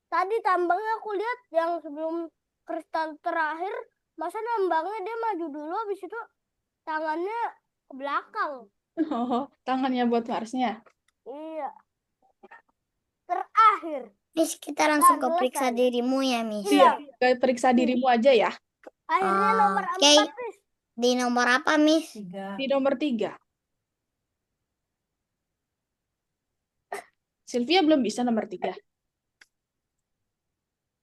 Tadi tambangnya aku lihat yang sebelum kristal terakhir, masa lambangnya dia maju dulu, habis itu tangannya ke belakang.
Oh, tangannya buat Marsnya.
Iya. Terakhir.
Miss, kita langsung ke
Selesai.
periksa dirimu ya, Miss.
Iya, periksa dirimu aja ya.
Akhirnya nomor
Oke.
4, Miss.
Di nomor apa, Miss?
3.
Di nomor 3. Sylvia belum bisa nomor 3.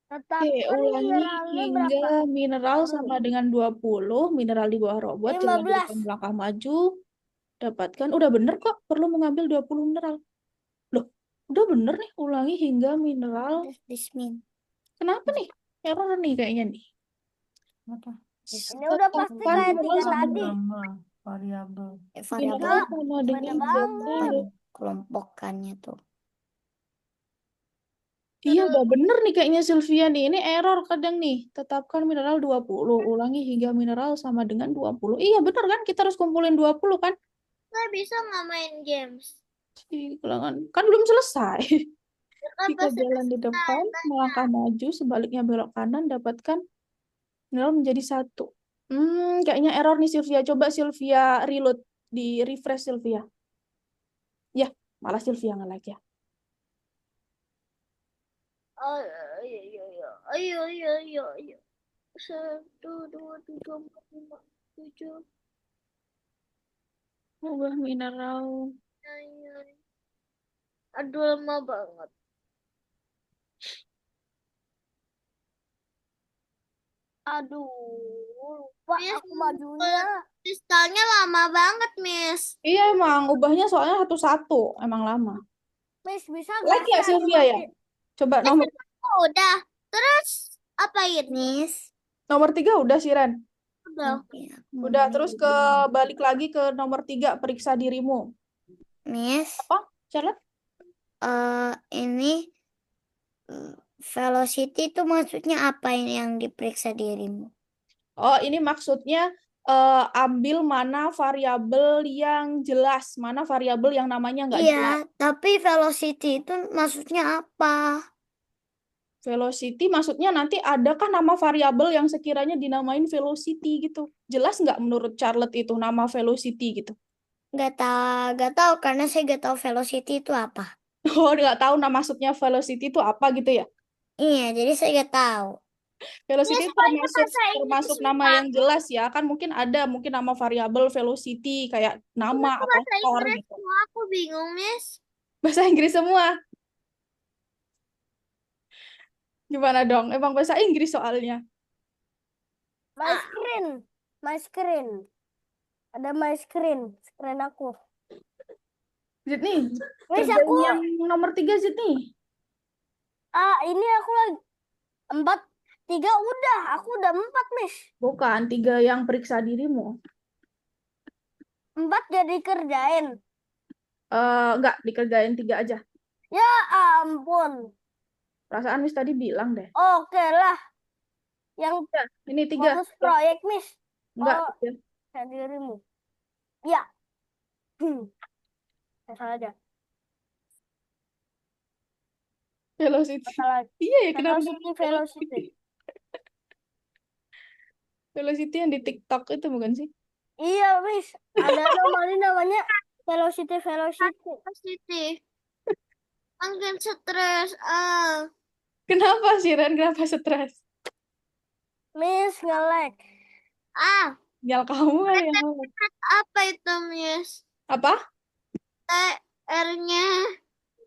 Tetap
Oke, ulangi
mineralnya
hingga
berapa?
mineral sama dengan 20, mineral di bawah robot, jalan di
15.
depan melangkah maju, dapatkan, udah bener kok, perlu mengambil 20 mineral. Loh, udah bener nih, ulangi hingga mineral.
Dismin.
Kenapa nih? Error nih kayaknya nih.
Apa?
Ini udah pasti
Tetapkan
kayak
mineral
3
sama
tadi.
Nama variabel.
mineral
Variabel
sama
beda
dengan
banget.
20.
kelompokannya tuh.
Iya, udah bener nih kayaknya Sylvia nih. Ini error kadang nih. Tetapkan mineral 20. Ulangi hingga mineral sama dengan 20. Iya, bener kan? Kita harus kumpulin 20 kan?
Nggak bisa nggak main games.
Kan belum selesai.
Kan
Jika
pasti
jalan di depan, melangkah maju, sebaliknya belok kanan, dapatkan nol menjadi 1. Kayaknya error nih Sylvia. Coba Sylvia reload, di refresh Sylvia. Ya, malah Sylvia nge-lag ya.
Ayo. 1, 2, 3, 4, 5, 7.
Ubah mineral.
Aduh, lama banget.
Aduh, lupa
Miss,
aku majunya.
kristalnya lama banget, Miss.
Iya emang, ubahnya soalnya satu-satu. Emang lama.
Miss, bisa
Like
nggak
ya
sih aku
Sylvia ya? Coba nomor
Oh, udah. Terus apain? Miss.
nomor 3 udah sih Ren.
Udah.
Udah, terus balik lagi ke nomor 3, periksa dirimu.
Miss,
Apa, Charlotte?
ini velocity itu maksudnya apa ini yang diperiksa dirimu?
Oh, ini maksudnya ambil mana variabel yang jelas, mana variabel yang namanya nggak
Iya,
jelas.
tapi velocity itu maksudnya apa?
Velocity maksudnya nanti adakah nama variabel yang sekiranya dinamain velocity gitu. Jelas nggak menurut Charlotte itu nama velocity gitu?
Nggak tahu karena saya nggak tahu velocity itu apa.
Oh, nggak tahu nama maksudnya velocity itu apa gitu ya?
Iya, jadi saya nggak tahu.
Velocity
Miss, soalnya
termasuk
bahasa Inggris
termasuk nama yang jelas ya. Kan mungkin ada mungkin nama variabel velocity kayak nama atau
bahasa
skor
Inggris
gitu.
semua aku bingung, Miss.
Bahasa Inggris semua. Gimana dong? Emang bahasa Inggris soalnya.
My screen, my screen. Ada my screen, screen aku.
Sydney,
Miss,
kerjain
aku,
yang nomor 3 Sydney.
ini aku lagi 4, 3 udah. Aku udah 4, Miss.
Bukan, 3 yang periksa dirimu.
4 jadi kerjain.
Enggak, dikerjain 3 aja.
Ya ampun.
Perasaan Miss tadi bilang deh.
Oke lah. Yang
Ya, ini 3.
bonus proyek, Miss.
Enggak,
Oh, dirimu. Ya. Salah aja.
velocity.
Salah.
Iya ya, kenapa
Velocity,
namanya
velocity.
Velocity yang di TikTok itu bukan sih?
Iya, Miss. Ada namanya velocity, velocity.
Velocity. Makin stres.
Kenapa sih Ren? Kenapa stres?
Miss nge-lag.
Nyal kamu kali yang nge-lag.
Apa itu, Miss?
Apa?
R-nya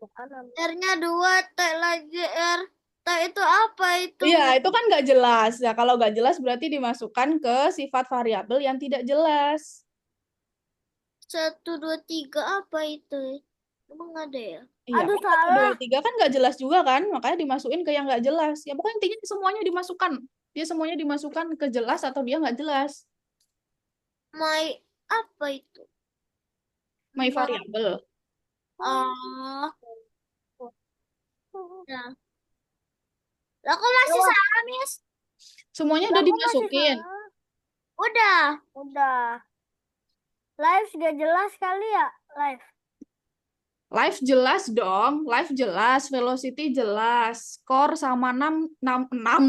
Kanan.
R-nya 2, T lagi R. T itu apa itu?
Iya, itu kan nggak jelas. Ya, kalau nggak jelas berarti dimasukkan ke sifat variabel yang tidak jelas.
1, 2, 3 apa itu? Emang ada ya?
Iya,
Aduh,
kan 1, 2,
salah.
3 kan nggak jelas juga kan? Makanya dimasukin ke yang nggak jelas. Ya pokoknya intinya semuanya dimasukkan. Dia semuanya dimasukkan ke jelas atau dia nggak jelas.
Apa itu?
My variabel.
Oh. Nah. Lah kok masih salah, Miss?
Semuanya udah
Aku masih
dimasukin.
salah.
Udah.
Udah. Live gak jelas kali ya? Live.
Live jelas dong. Live jelas. Velocity jelas. Skor sama 6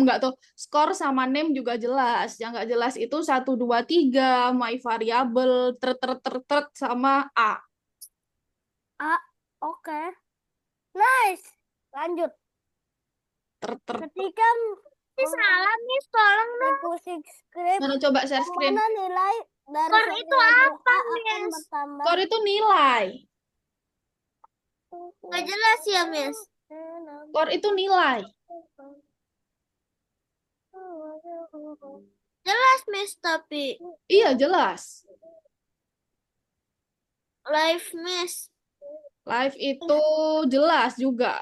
nggak tuh. Skor sama name juga jelas. Yang nggak jelas itu 1, 2, 3. My variabel. Tret sama A.
Oke. Nice. Lanjut. Ketika
Ini salah, Miss. Tolong dong.
pusing script,
Mana coba share screen.
mana nilai dari
Skor itu
variabel
apa,
A akan
Miss?
bertambah.
Skor itu nilai.
Nggak jelas ya, Miss?
Skor itu nilai.
Jelas, Miss, tapi
Iya, jelas.
live, Miss.
Live itu jelas juga.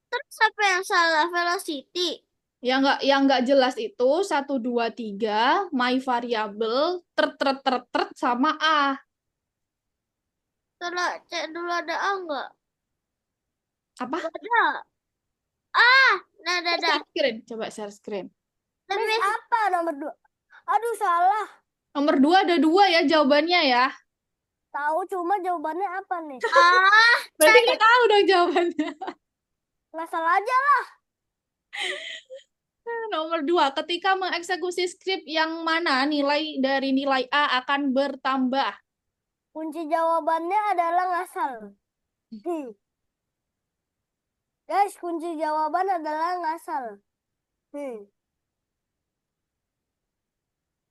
Terus apa yang salah? Velocity.
Yang nggak jelas itu 1, 2, 3, my variable, tret sama A.
Setelah cek dulu ada A nggak?
Apa?
Ada. Ada.
Share screen. Coba share screen.
Miss apa nomor 2? Aduh, salah.
Nomor 2 ada 2 ya jawabannya ya.
Tahu cuma jawabannya apa nih?
Berarti nggak tahu dong jawabannya.
Ngasal aja.
Nomor 2, ketika mengeksekusi skrip yang mana nilai dari nilai A akan bertambah?
Kunci jawabannya adalah ngasal. Guys, kunci jawaban adalah ngasal.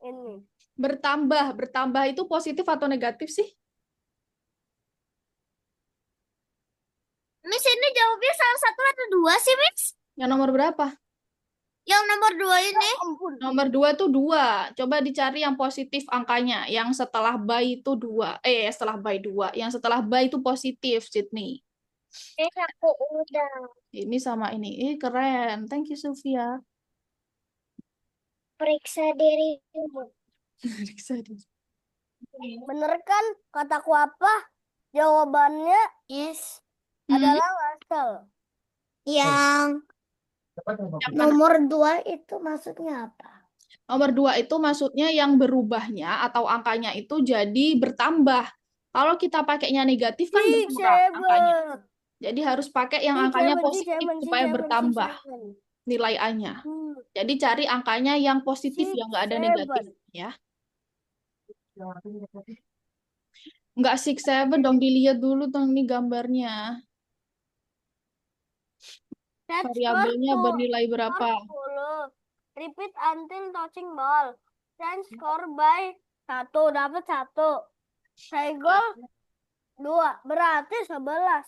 Ini.
Bertambah itu positif atau negatif sih?
Miss, ini jawabnya salah satu atau dua sih, Miss?
Yang nomor berapa?
Yang nomor 2 ini.
Ampun.
Nomor 2 tuh 2. Coba dicari yang positif angkanya. Yang setelah by itu 2. Setelah by 2. Yang setelah by itu positif, Sydney.
Aku udah
Ini sama ini. Keren. Thank you, Sylvia.
periksa dirimu.
Bener kan kataku apa? Jawabannya
Yes.
adalah ngasal.
Yang nomor 2 itu maksudnya apa?
Nomor 2 itu maksudnya yang berubahnya atau angkanya itu jadi bertambah. Kalau kita pakainya negatif kan berkurang angkanya. Jadi harus pakai yang angkanya positif supaya bertambah nilai A-nya. Jadi cari angkanya yang positif, yang nggak ada negatif. Ya. Nggak 6, 7 dong, dilihat dulu dong nih gambarnya. Variabelnya bernilai berapa?
10. Repeat until touching ball. Then score by 1. Dapat 1. Saya gol 2. Berarti 11.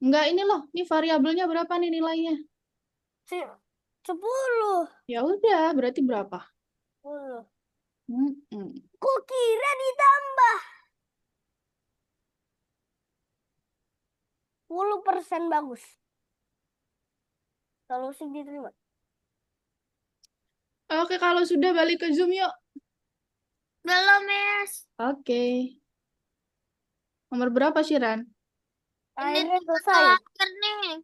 Enggak, ini loh. Ini variabelnya berapa nih nilainya?
10.
Ya udah, berarti berapa?
10.
Hmm.
Kok kira ditambah 10% bagus. Solusi diterima.
Oke, kalau sudah balik ke Zoom yuk.
Belum, Miss.
Oke. Nomor berapa sih, Ran?
Akhirnya
tinggal
selesai.
terakhir nih.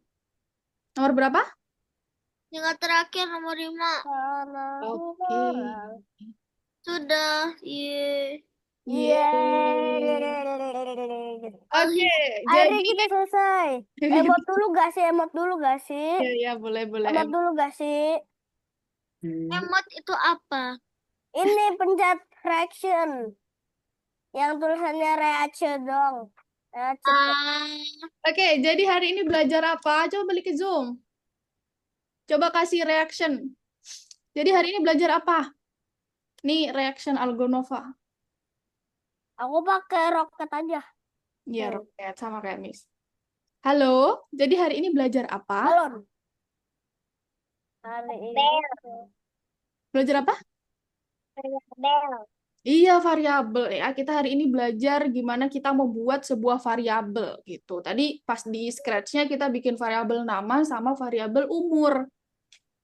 Nomor berapa?
Tinggal terakhir nomor 5.
Karena
Oke.
orang.
Sudah. Ye.
Oke,
Akhirnya
jadi
kita selesai. Emot dulu gak sih? Emot dulu gak sih?
ya boleh.
Emot dulu gak sih?
Emot itu apa?
Ini pencet reaction. Yang tulisannya reaction dong. Reaction.
Oke, jadi hari ini belajar apa? Coba balik ke Zoom. Coba kasih reaction. Jadi hari ini belajar apa? Nih reaction Algonova.
Aku pakai roket aja.
Iya, roket sama kayak Miss. Halo, jadi hari ini belajar apa?
Balon. Hari ini.
Belajar apa? Iya, variabel ya. Kita hari ini belajar gimana kita membuat sebuah variabel gitu. Tadi pas di Scratch-nya kita bikin variabel nama sama variabel umur.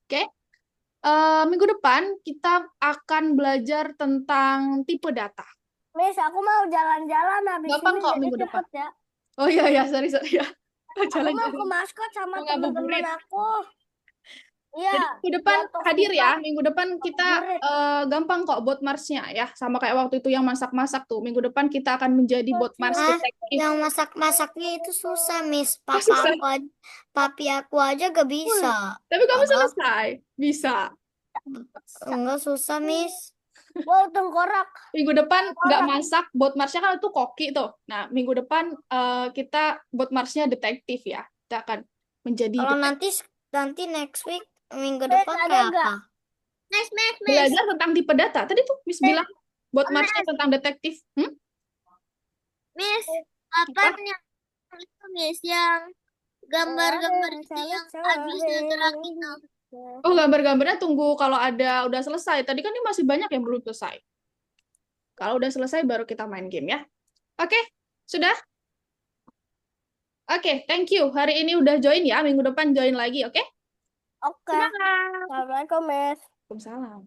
Oke? Minggu depan kita akan belajar tentang tipe data.
Miss, aku mau jalan-jalan habis
Gampang
ini
kok
jadi
minggu
cepet ya.
Oh iya, sorry ya.
Aku mau
Jalan-jalan.
ke maskot sama
Mau ngabuburit.
teman-teman aku. Iya.
Jadi minggu depan
buat
hadir
buka.
ya. Minggu depan kita gampang kok bot Mars-nya ya. Sama kayak waktu itu yang masak-masak tuh. Minggu depan kita akan menjadi bot Mars detektif.
Yang masak-masaknya itu susah, Miss.
Susah.
Papi aku aja gak bisa.
Tapi kamu selesai. Bisa.
Enggak susah, Miss.
Wow, tengkorak.
Minggu depan nggak masak, bot Mars-nya kan itu koki tuh. Nah, minggu depan kita bot Mars-nya detektif ya. Kita akan menjadi
Kalau nanti next week minggu depan kayak apa? Miss.
belajar tentang tipe data. Tadi tuh Miss bilang bot Mars-nya tentang detektif.
Miss, kapan yang itu, Miss, yang gambar-gambar itu yang habisnya gerak itu?
Oh, gambar-gambarnya tunggu kalau udah selesai. Tadi kan ini masih banyak yang belum selesai. Kalau udah selesai baru kita main game ya. Oke, sudah? Oke, thank you. Hari ini udah join ya. Minggu depan join lagi, oke?
Oke. Assalamualaikum, Miss.
Waalaikumsalam.